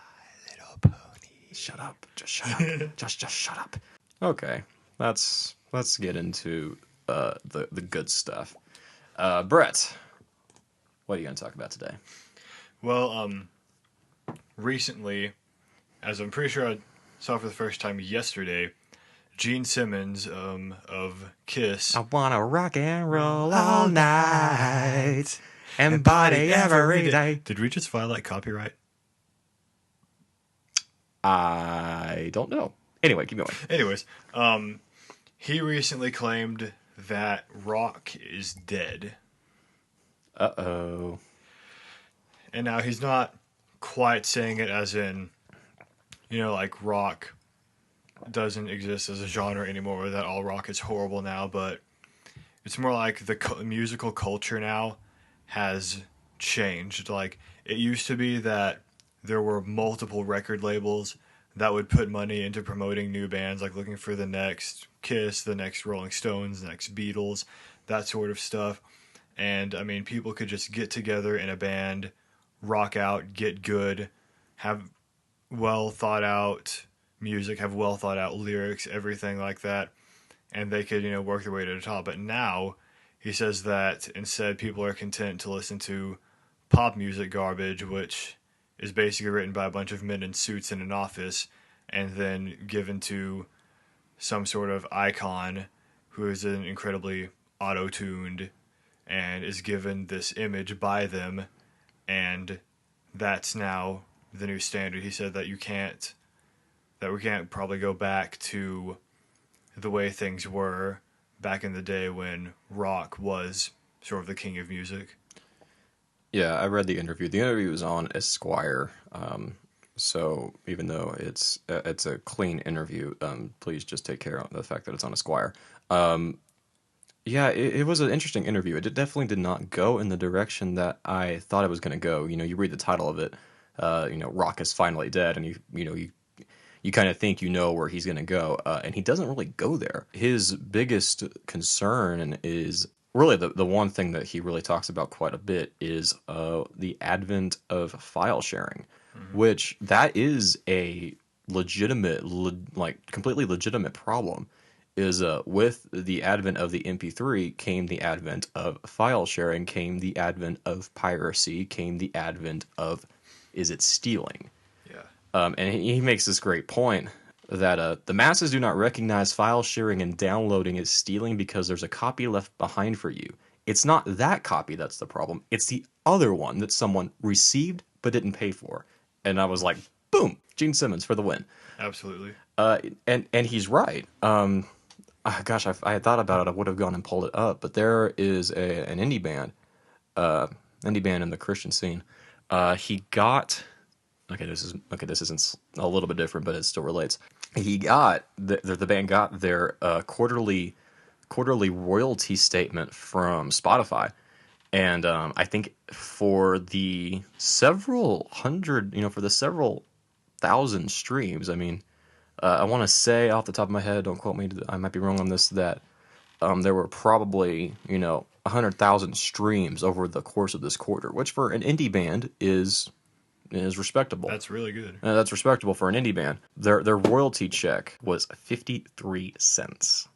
Little Pony. Shut up. Just shut up. just shut up. Okay, let's get into the good stuff. Brett, what are you going to talk about today? Well, recently, as I'm pretty sure I saw for the first time yesterday, Gene Simmons of Kiss. I wanna rock and roll all night and party every day. Did we just violate copyright? I don't know. Anyway, keep going. Anyways, he recently claimed that rock is dead. Uh-oh. And now he's not quite saying it as in, like rock doesn't exist as a genre anymore, that all rock is horrible now, but it's more like the musical culture now has changed. Like, it used to be that there were multiple record labels that would put money into promoting new bands, like looking for the next Kiss, the next Rolling Stones, the next Beatles, that sort of stuff. And, I mean, people could just get together in a band, rock out, get good, have well thought out music, have well thought out lyrics, everything like that, and they could, work their way to the top. But now he says that instead people are content to listen to pop music garbage, which is basically written by a bunch of men in suits in an office and then given to some sort of icon who is an incredibly auto-tuned and is given this image by them. And that's now the new standard. He said that we can't probably go back to the way things were back in the day when rock was sort of the king of music. Yeah, I read the interview. The interview was on Esquire. So even though it's a clean interview, please just take care of the fact that it's on Esquire. Yeah, it was an interesting interview. It definitely did not go in the direction that I thought it was going to go. You read the title of it, Rock is finally dead, and you kind of think where he's going to go, and he doesn't really go there. His biggest concern is really the one thing that he really talks about quite a bit is the advent of file sharing, Hmm. which that is a legitimate, like completely legitimate problem. Is with the advent of the MP3 came the advent of file sharing, came the advent of piracy, came the advent of, is it stealing? Yeah. And he makes this great point that the masses do not recognize file sharing and downloading as stealing because there's a copy left behind for you. It's not that copy that's the problem. It's the other one that someone received but didn't pay for. And I was like, boom, Gene Simmons for the win. Absolutely. And he's right. Gosh, I had thought about it. I would have gone and pulled it up. But there is an indie band in the Christian scene. He got This isn't a little bit different, but it still relates. He got the band got their quarterly royalty statement from Spotify, and I think for the several hundred, for the several thousand streams. I mean, I want to say off the top of my head, don't quote me, I might be wrong on this, that there were probably 100,000 streams over the course of this quarter, which for an indie band is respectable. That's really good. That's respectable for an indie band. Their royalty check was 53 cents.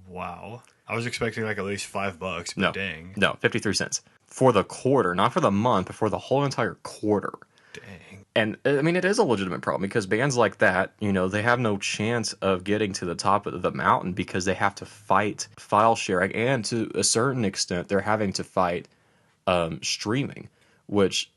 Wow. I was expecting like at least $5, but No, dang. no, 53 cents for the quarter, not for the month, but for the whole entire quarter. Dang. And I mean, it is a legitimate problem because bands like that, they have no chance of getting to the top of the mountain because they have to fight file sharing, and to a certain extent, they're having to fight streaming, which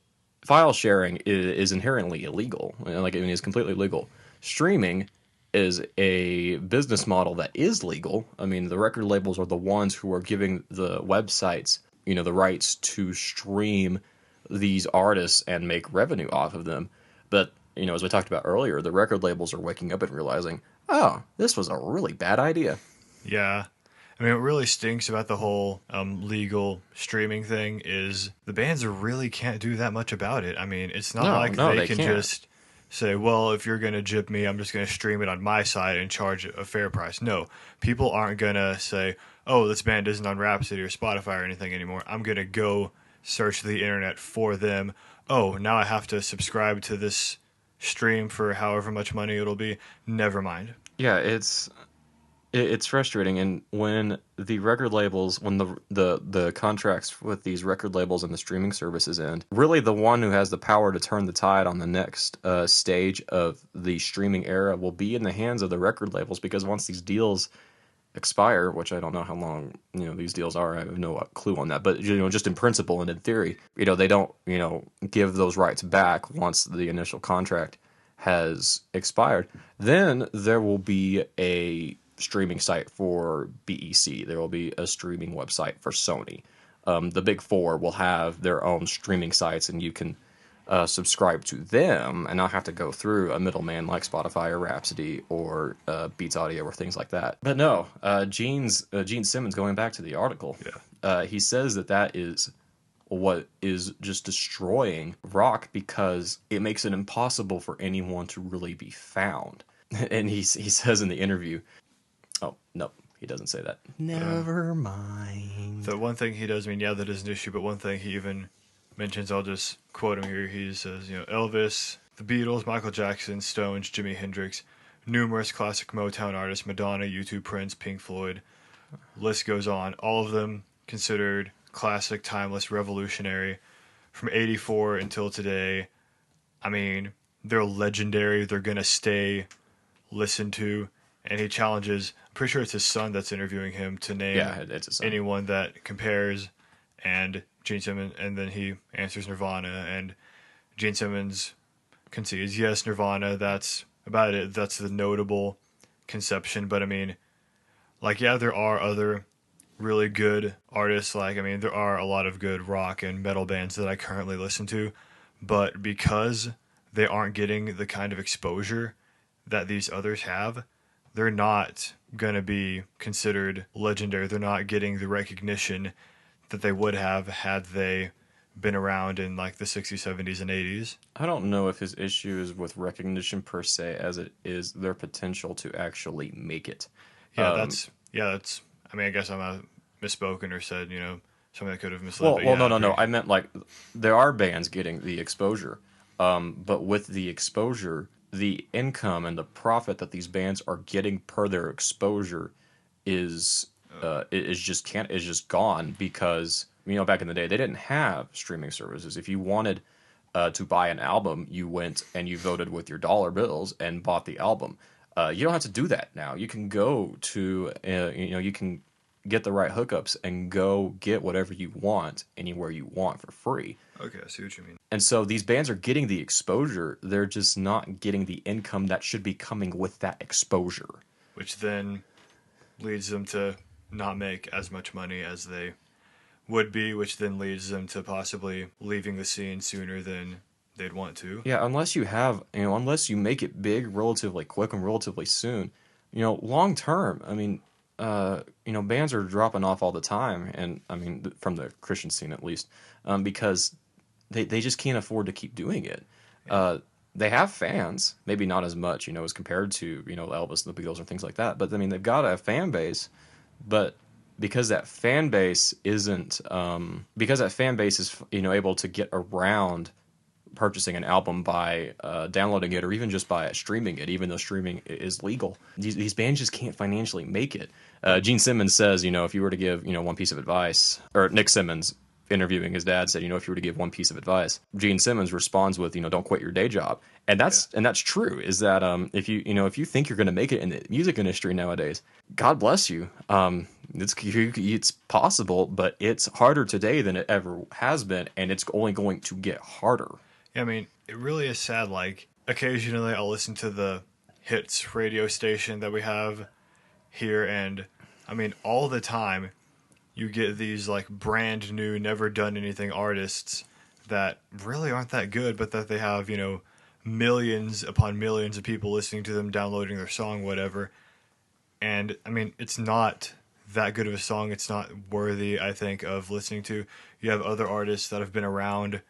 file sharing is inherently illegal. Like, I mean, it's completely legal. Streaming is a business model that is legal. I mean, the record labels are the ones who are giving the websites, the rights to stream these artists and make revenue off of them. But, as we talked about earlier, the record labels are waking up and realizing, oh, this was a really bad idea. Yeah. I mean, what really stinks about the whole legal streaming thing is the bands really can't do that much about it. I mean, it's not like No, they they can can't. just say, well, if you're going to jip me, I'm just going to stream it on my side and charge a fair price. No, people aren't going to say, oh, this band isn't on Rhapsody or Spotify or anything anymore. I'm going to go search the internet for them. Oh, now I have to subscribe to this stream for however much money it'll be. Never mind. Yeah, it's frustrating, and when the record labels, when the contracts with these record labels and the streaming services end, really the one who has the power to turn the tide on the next stage of the streaming era will be in the hands of the record labels, because once these deals expire, which I don't know how long these deals are, I have no clue on that, but just in principle and in theory, they don't give those rights back once the initial contract has expired. Then there will be a streaming site for BEC. There will be a streaming website for Sony. The big four will have their own streaming sites, and you can subscribe to them and not have to go through a middleman like Spotify or Rhapsody or Beats Audio or things like that. But no, Gene Simmons, going back to the article, he says that is what is just destroying rock, because it makes it impossible for anyone to really be found. And he says in the interview, oh, no, he doesn't say that. Never mind. The one thing he does, I mean, yeah, that is an issue, but one thing he even mentions, I'll just quote him here. He says, Elvis, the Beatles, Michael Jackson, Stones, Jimi Hendrix, numerous classic Motown artists, Madonna, U2, Prince, Pink Floyd, list goes on. All of them considered classic, timeless, revolutionary from 84 until today. I mean, they're legendary. They're going to stay listened to. And he challenges, I'm pretty sure it's his son that's interviewing him, to name It's his son. anyone that compares. And Gene Simmons, and then he answers Nirvana, and Gene Simmons concedes, yes, Nirvana, that's about it. That's the notable conception. But I mean, there are other really good artists. There are a lot of good rock and metal bands that I currently listen to, but because they aren't getting the kind of exposure that these others have, they're not going to be considered legendary. They're not getting the recognition that they would have had they been around in the 60s, 70s, and 80s. I don't know if his issue is with recognition per se, as it is their potential to actually make it. That's. I mean, I guess I'm misspoken or said, something that could have misled. Well, But well, yeah, no, I'm no, no. pretty I sure. meant like there are bands getting the exposure, but with the exposure, the income and the profit that these bands are getting per their exposure is is just can't is just gone because back in the day they didn't have streaming services. If you wanted to buy an album, you went and you voted with your dollar bills and bought the album. You don't have to do that now. You can go to you can get the right hookups and go get whatever you want anywhere you want for free. Okay, I see what you mean. And so these bands are getting the exposure. They're just not getting the income that should be coming with that exposure. Which then leads them to not make as much money as they would be, which then leads them to possibly leaving the scene sooner than they'd want to. Yeah, unless you have, unless you make it big relatively quick and relatively soon, long term, I mean, bands are dropping off all the time, and I mean, from the Christian scene at least, because they just can't afford to keep doing it. They have fans, maybe not as much, as compared to, Elvis and the Beatles or things like that, but I mean, they've got a fan base, but because that fan base isn't, because that fan base is, able to get around purchasing an album by downloading it or even just by streaming it, even though streaming is legal. These bands just can't financially make it. Gene Simmons says, if you were to give, one piece of advice, or Nick Simmons interviewing his dad said, if you were to give one piece of advice, Gene Simmons responds with, don't quit your day job. And that's true, is that if you think you're going to make it in the music industry nowadays, God bless you. It's possible, but it's harder today than it ever has been, and it's only going to get harder. Yeah, I mean, it really is sad. Like, occasionally I'll listen to the hits radio station that we have here, and I mean, all the time you get these like brand new, never done anything artists that really aren't that good, but that they have, millions upon millions of people listening to them, downloading their song, whatever. And I mean, it's not that good of a song. It's not worthy, I think, of listening to. You have other artists that have been around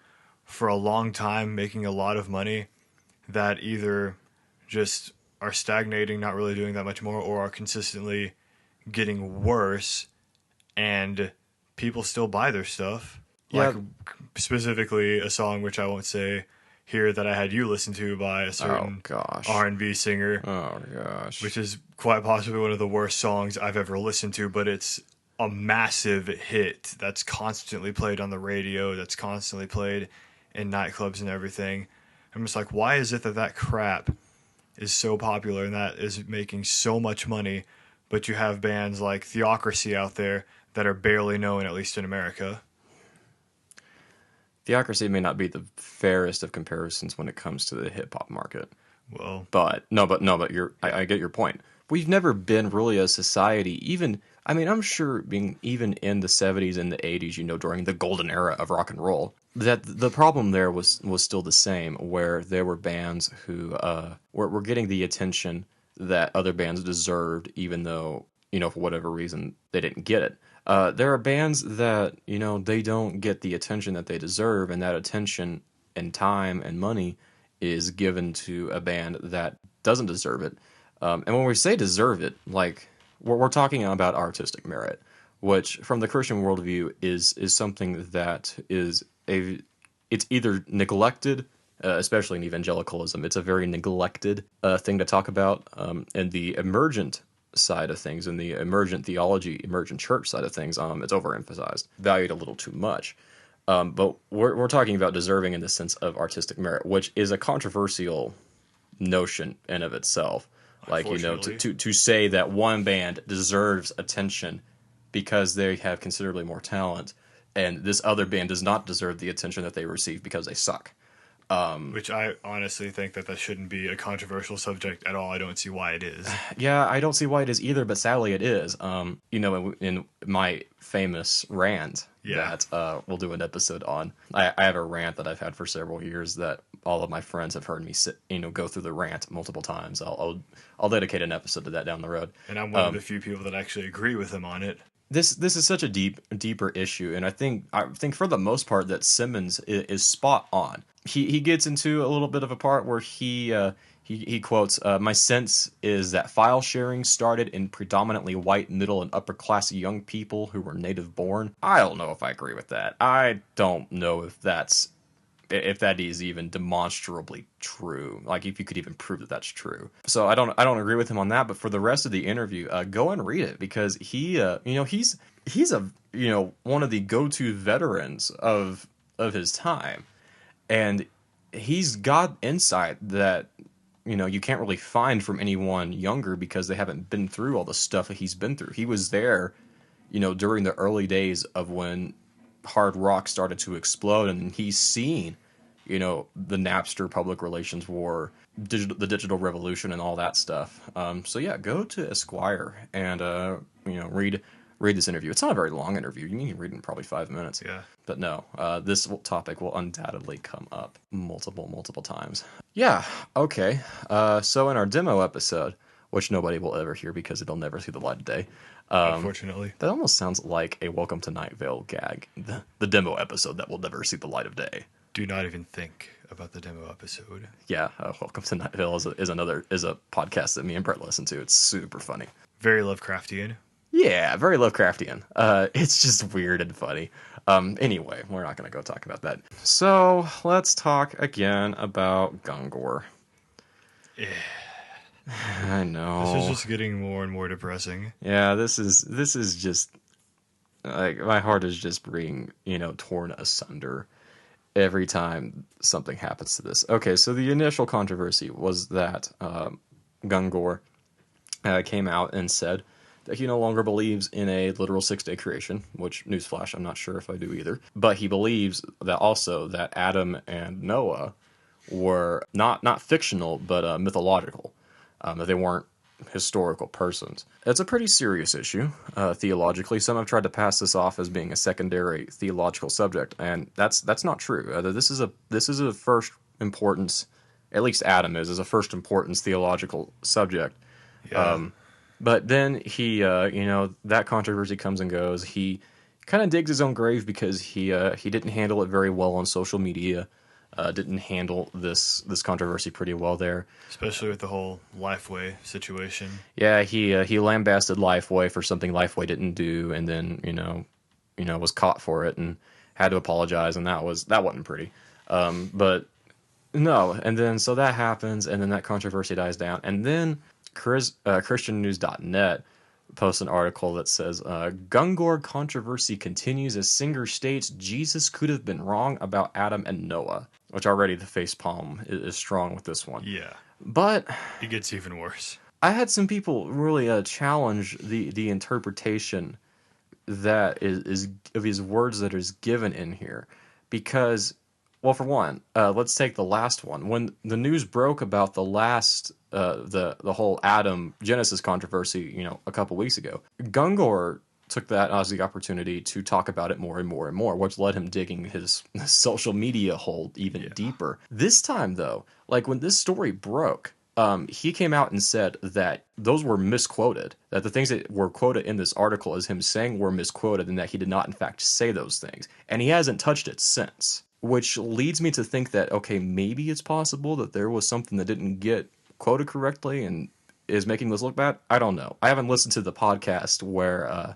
for a long time, making a lot of money, that either just are stagnating, not really doing that much more, or are consistently getting worse, and people still buy their stuff. Yeah. Like, specifically a song which I won't say here that I had you listen to by a certain gosh. R&B singer, Oh gosh. which is quite possibly one of the worst songs I've ever listened to, but it's a massive hit that's constantly played on the radio, that's constantly played in nightclubs and everything. I'm just like, why is it that crap is so popular and that is making so much money, but you have bands like Theocracy out there that are barely known, at least in America? Theocracy may not be the fairest of comparisons when it comes to the hip hop market. Well, But I get your point. We've never been really a society, even, I mean, I'm sure being even in the 70s and the 80s, during the golden era of rock and roll, that the problem there was still the same, where there were bands who were getting the attention that other bands deserved, even though, for whatever reason, they didn't get it. There are bands that, they don't get the attention that they deserve, and that attention and time and money is given to a band that doesn't deserve it. And when we say deserve it, like, we're talking about artistic merit, which from the Christian worldview is something that it's either neglected, especially in evangelicalism. It's a very neglected thing to talk about. And the emergent side of things, and the emergent theology, emergent church side of things, it's overemphasized, valued a little too much. But we're talking about deserving in the sense of artistic merit, which is a controversial notion in of itself. Like, to say that one band deserves attention because they have considerably more talent, and this other band does not deserve the attention that they receive because they suck. Which I honestly think that shouldn't be a controversial subject at all. I don't see why it is. Yeah, I don't see why it is either, but sadly it is. In my famous rant that we'll do an episode on, I have a rant that I've had for several years that all of my friends have heard me go through the rant multiple times. I'll dedicate an episode to that down the road. And I'm one of the few people that actually agree with him on it. This is such a deeper issue, and I think for the most part that Simmons is spot on. He gets into a little bit of a part where he He quotes, "My sense is that file sharing started in predominantly white, middle, and upper class young people who were native born." I don't know if I agree with that. I don't know if that is even demonstrably true. Like if you could even prove that that's true. So I don't agree with him on that. But for the rest of the interview, go and read it because he's a one of the go-to veterans of his time, and he's got insight that you can't really find from anyone younger because they haven't been through all the stuff that he's been through. He was there, during the early days of when hard rock started to explode, and he's seen, the Napster public relations war, the digital revolution, and all that stuff. So yeah, go to Esquire and read this interview. It's not a very long interview. You can read it in probably 5 minutes. Yeah. But no, this topic will undoubtedly come up multiple times. Yeah, okay. So in our demo episode, which nobody will ever hear because it'll never see the light of day. Unfortunately. That almost sounds like a Welcome to Night Vale gag. The demo episode that will never see the light of day. Do not even think about the demo episode. Yeah, Welcome to Night Vale is a podcast that me and Brett listen to. It's super funny. Very Lovecraftian. Yeah, very Lovecraftian. It's just weird and funny. Anyway, we're not going to go talk about that. So let's talk again about Gungor. Yeah. I know. This is just getting more and more depressing. Yeah, this is just like my heart is just being torn asunder every time something happens to this. Okay, so the initial controversy was that Gungor came out and said that he no longer believes in a literal 6-day creation, which, newsflash, I'm not sure if I do either. But he believes that also that Adam and Noah were not fictional, but mythological, that they weren't historical persons. It's a pretty serious issue, theologically. Some have tried to pass this off as being a secondary theological subject, and that's not true. This is a first importance, at least Adam is a first importance theological subject. Yeah. But then he, that controversy comes and goes. He kind of digs his own grave because he didn't handle it very well on social media. Didn't handle this controversy pretty well there. Especially with the whole Lifeway situation. Yeah, he lambasted Lifeway for something Lifeway didn't do, and then was caught for it and had to apologize, and that wasn't pretty. But no, and then so that happens, and then that controversy dies down, and then ChristianNews.net posts an article that says, Gungor controversy continues as Singer states Jesus could have been wrong about Adam and Noah, which already the facepalm is strong with this one. Yeah. But it gets even worse. I had some people really challenge the interpretation that is of his words that is given in here, because, well, for one, let's take the last one. When the news broke about the last the whole Adam Genesis controversy, a couple weeks ago, Gungor took that as the opportunity to talk about it more and more and more, which led him digging his social media hole even deeper. This time, though, like when this story broke, he came out and said that those were misquoted, that the things that were quoted in this article as him saying were misquoted, and that he did not, in fact, say those things. And he hasn't touched it since, which leads me to think that, okay, maybe it's possible that there was something that didn't get quoted correctly and is making this look bad. I don't know. I haven't listened to the podcast where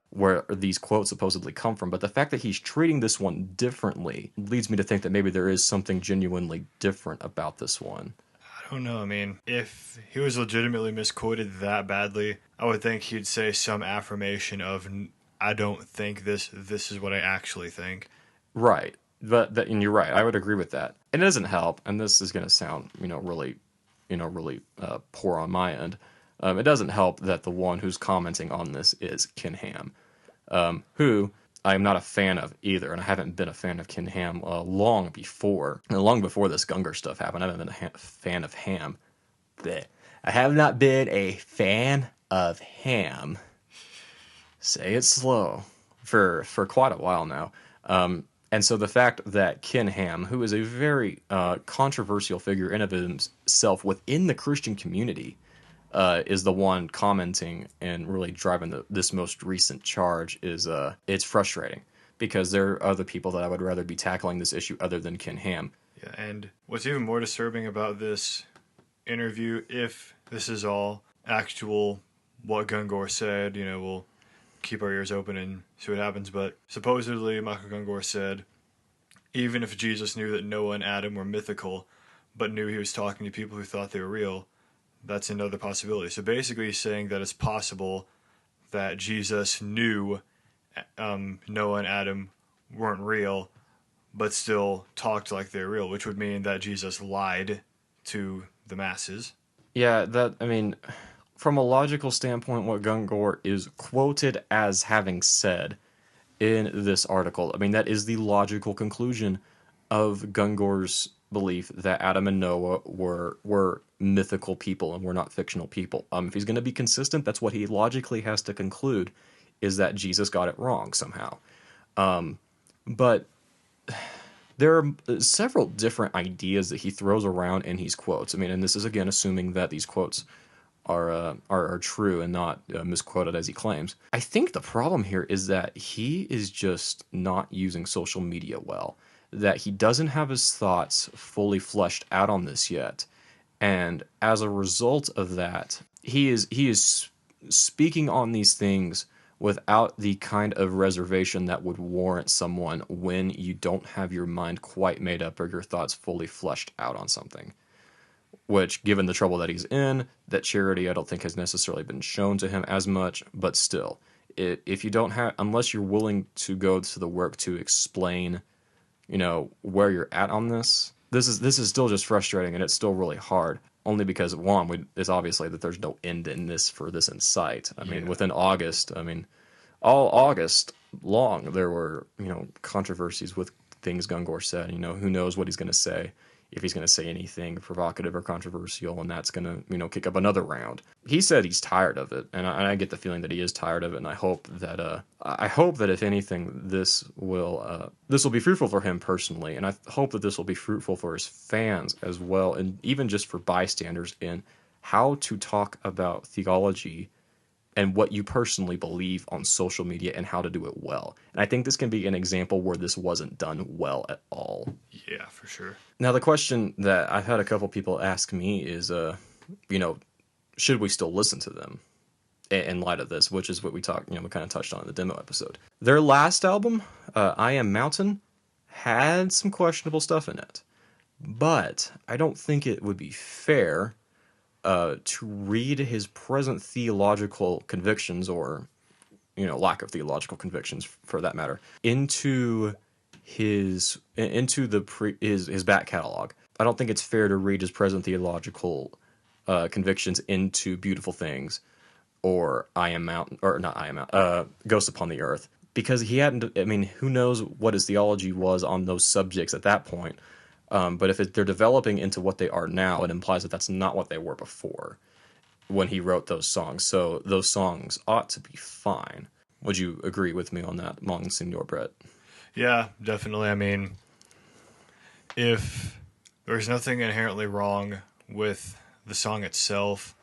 these quotes supposedly come from, but the fact that he's treating this one differently leads me to think that maybe there is something genuinely different about this one. I don't know. I mean, if he was legitimately misquoted that badly, I would think he'd say some affirmation of, I don't think this is what I actually think. Right. And you're right. I would agree with that. And it doesn't help, and this is going to sound, really poor on my end. It doesn't help that the one who's commenting on this is Ken Ham, who I am not a fan of either, and I haven't been a fan of Ken Ham long before this Gungor stuff happened. I haven't been a fan of Ham. Blech. I have not been a fan of Ham. Say it slow for quite a while now. And so the fact that Ken Ham, who is a very controversial figure in of himself within the Christian community, is the one commenting and really driving this most recent charge, it's frustrating because there are other people that I would rather be tackling this issue other than Ken Ham. Yeah, and what's even more disturbing about this interview, if this is all actual what Gungor said, we'll keep our ears open and see what happens. But supposedly, Michael Gungor said, even if Jesus knew that Noah and Adam were mythical, but knew he was talking to people who thought they were real, that's another possibility. So basically, he's saying that it's possible that Jesus knew Noah and Adam weren't real, but still talked like they're real, which would mean that Jesus lied to the masses. Yeah, from a logical standpoint, what Gungor is quoted as having said in this article, that is the logical conclusion of Gungor's belief that Adam and Noah were mythical people and were not fictional people. If he's going to be consistent, that's what he logically has to conclude, is that Jesus got it wrong somehow. But there are several different ideas that he throws around in his quotes. And this is again assuming that these quotes are true and not misquoted as he claims. I think the problem here is that he is just not using social media well, that he doesn't have his thoughts fully fleshed out on this yet. And as a result of that, he is speaking on these things without the kind of reservation that would warrant someone when you don't have your mind quite made up or your thoughts fully fleshed out on something. Which, given the trouble that he's in, that charity I don't think has necessarily been shown to him as much, but still, if you don't have, unless you're willing to go to the work to explain, where you're at on this is still just frustrating, and it's still really hard. Only because it's obviously that there's no end in this for this in sight. Within August, all August long, there were controversies with things Gungor said. Who knows what he's going to say, if he's going to say anything provocative or controversial, and that's going to kick up another round. He said he's tired of it, and I get the feeling that he is tired of it. And I hope that if anything, this will be fruitful for him personally, and I hope that this will be fruitful for his fans as well, and even just for bystanders in how to talk about theology and what you personally believe on social media and how to do it well. And I think this can be an example where this wasn't done well at all. Yeah, for sure. Now, the question that I've had a couple people ask me is, should we still listen to them in light of this, which is what we kind of touched on in the demo episode. Their last album, I Am Mountain, had some questionable stuff in it. But I don't think it would be fair to read his present theological convictions, or lack of theological convictions for that matter, into his back catalog. I don't think it's fair to read his present theological convictions into Beautiful Things or I Am Mountain, or not I Am Mountain, Ghost Upon the Earth, because he hadn't. Who knows what his theology was on those subjects at that point. But if they're developing into what they are now, it implies that that's not what they were before when he wrote those songs. So those songs ought to be fine. Would you agree with me on that, Monsignor Brett? Yeah, definitely. If there's nothing inherently wrong with the song itself,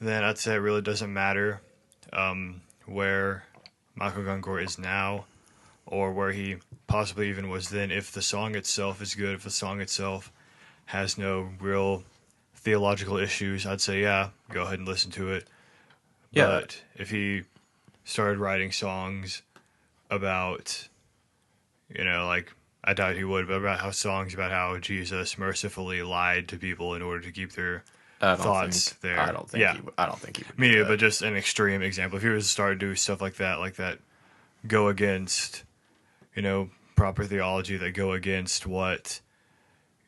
then I'd say it really doesn't matter where Michael Gungor is now, or where he possibly even was then. If the song itself is good, if the song itself has no real theological issues, I'd say, yeah, go ahead and listen to it. Yeah. But if he started writing songs about, I doubt he would, but about how Jesus mercifully lied to people in order to keep their thoughts there. I don't think he would. Me, but just an extreme example. If he was to start doing stuff like that go against proper theology, that go against what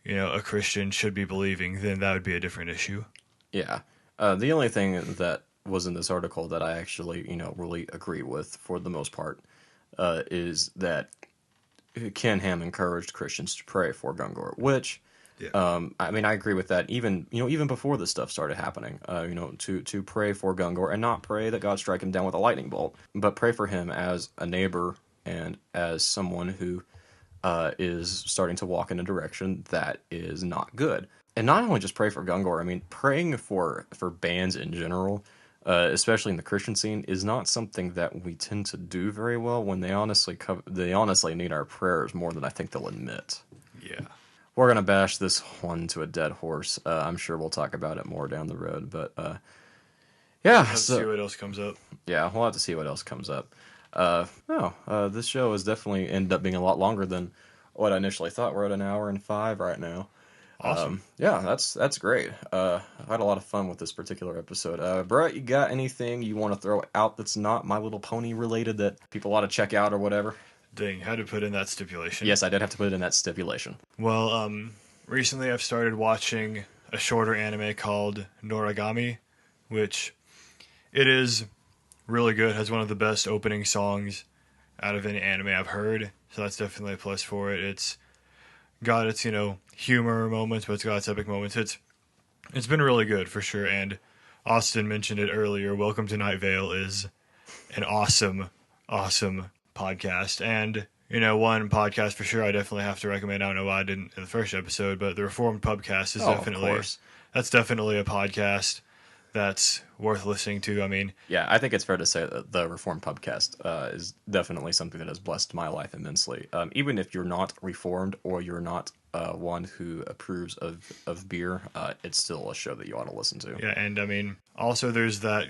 a Christian should be believing, then that would be a different issue. Yeah. The only thing that was in this article that I actually really agree with for the most part is that Ken Ham encouraged Christians to pray for Gungor, which I agree with that. Even before this stuff started happening, to pray for Gungor and not pray that God strike him down with a lightning bolt, but pray for him as a neighbor and as someone who is starting to walk in a direction that is not good. And not only just pray for Gungor, praying for bands in general, especially in the Christian scene, is not something that we tend to do very well when they honestly need our prayers more than I think they'll admit. Yeah. we're gonna bash this one to a dead horse. I'm sure we'll talk about it more down the road, but We'll yeah. have to see what else comes up. Yeah, we'll have to see what else comes up. This show has definitely ended up being a lot longer than what I initially thought. We're at an hour and 5 right now. Awesome. Yeah, that's great. I had a lot of fun with this particular episode. Brett, you got anything you want to throw out that's not My Little Pony related that people ought to check out or whatever? Dang, had to put in that stipulation. Yes, I did have to put it in that stipulation. Well, recently I've started watching a shorter anime called Noragami, which it is really good. Has one of the best opening songs out of any anime I've heard, so that's definitely a plus for it. It's got its, humor moments, but it's got its epic moments. It's been really good for sure. And Austin mentioned it earlier. Welcome to Night Vale is an awesome podcast. And, one podcast for sure I definitely have to recommend. I don't know why I didn't in the first episode, but the Reformed Pubcast is that's definitely a podcast that's worth listening to. I mean, yeah, I think it's fair to say that the Reformed Pubcast is definitely something that has blessed my life immensely. Even if you're not Reformed or you're not one who approves of beer, it's still a show that you ought to listen to. Yeah, and I mean, also there's that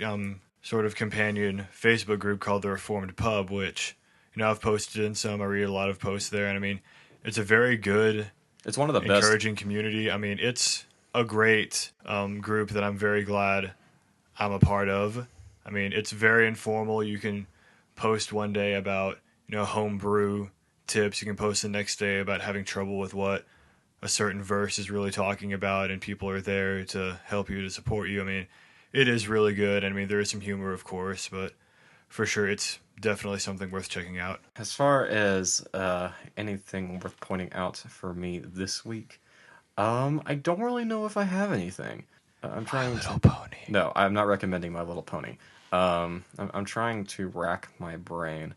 sort of companion Facebook group called the Reformed Pub, which, I've posted in some. I read a lot of posts there, and I mean, it's a very good, it's one of the encouraging community. I mean, it's a great group that I'm very glad I'm a part of. I mean, it's very informal. You can post one day about, home brew tips. You can post the next day about having trouble with what a certain verse is really talking about, and people are there to help you, to support you. I mean, it is really good. I mean, there is some humor, of course, but for sure it's definitely something worth checking out. As far as anything worth pointing out for me this week, I don't really know if I have anything. I'm trying My Little Pony. No, I'm not recommending My Little Pony. I'm trying to rack my brain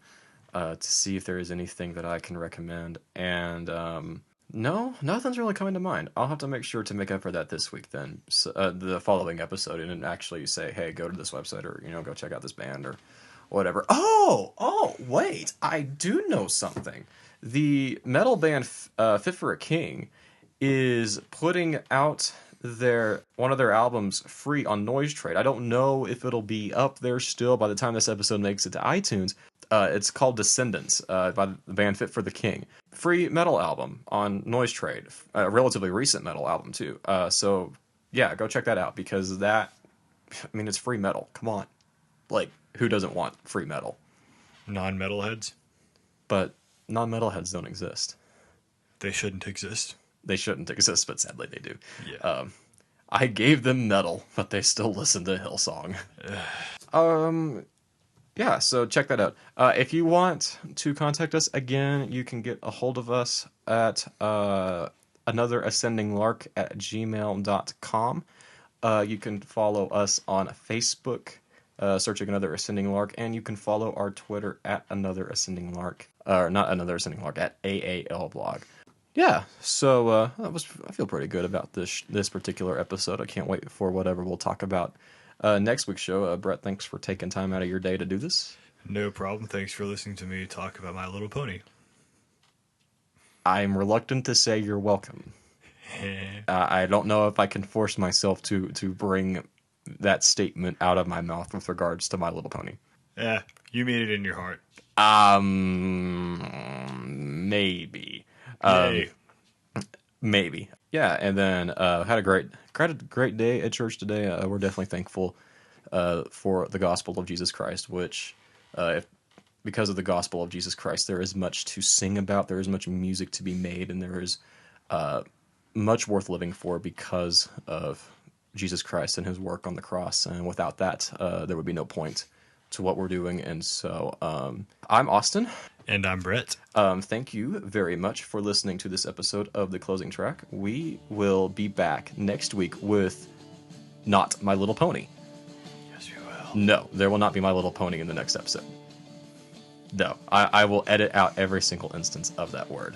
to see if there is anything that I can recommend, and no, nothing's really coming to mind. I'll have to make sure to make up for that this week then, the following episode, and actually say, hey, go to this website, or go check out this band or whatever. Oh, wait, I do know something. The metal band Fit for a King is putting out one of their albums free on Noise Trade. I don't know if it'll be up there still by the time this episode makes it to iTunes. It's called Descendants by the band Fit for the King. Free metal album on Noise Trade. A relatively recent metal album too. So yeah, go check that out, because it's free metal. Come on. Like, who doesn't want free metal? Non-metalheads? But non-metalheads don't exist. They shouldn't exist. They shouldn't exist, but sadly they do. Yeah. I gave them metal, but they still listen to Hillsong. Yeah, so check that out. If you want to contact us again, you can get a hold of us at anotherascendinglark@gmail.com. You can follow us on Facebook, searching Another Ascending Lark, and you can follow our Twitter at Another Ascending Lark, or not Another Ascending Lark, at AAL Blog. Yeah, so I feel pretty good about this particular episode. I can't wait for whatever we'll talk about next week's show. Brett, thanks for taking time out of your day to do this. No problem. Thanks for listening to me talk about My Little Pony. I'm reluctant to say you're welcome. I don't know if I can force myself to bring that statement out of my mouth with regards to My Little Pony. Yeah, you mean it in your heart. Maybe. Yay. Maybe. Yeah, and then had a great day at church today. We're definitely thankful for the gospel of Jesus Christ, which, because of the gospel of Jesus Christ, there is much to sing about, there is much music to be made, and there is much worth living for because of Jesus Christ and his work on the cross. And without that, there would be no point to what we're doing. And so I'm Austin. And I'm Brett. Thank you very much for listening to this episode of The Closing Track. We will be back next week with not My Little Pony. Yes, you will. No, there will not be My Little Pony in the next episode. No, I will edit out every single instance of that word.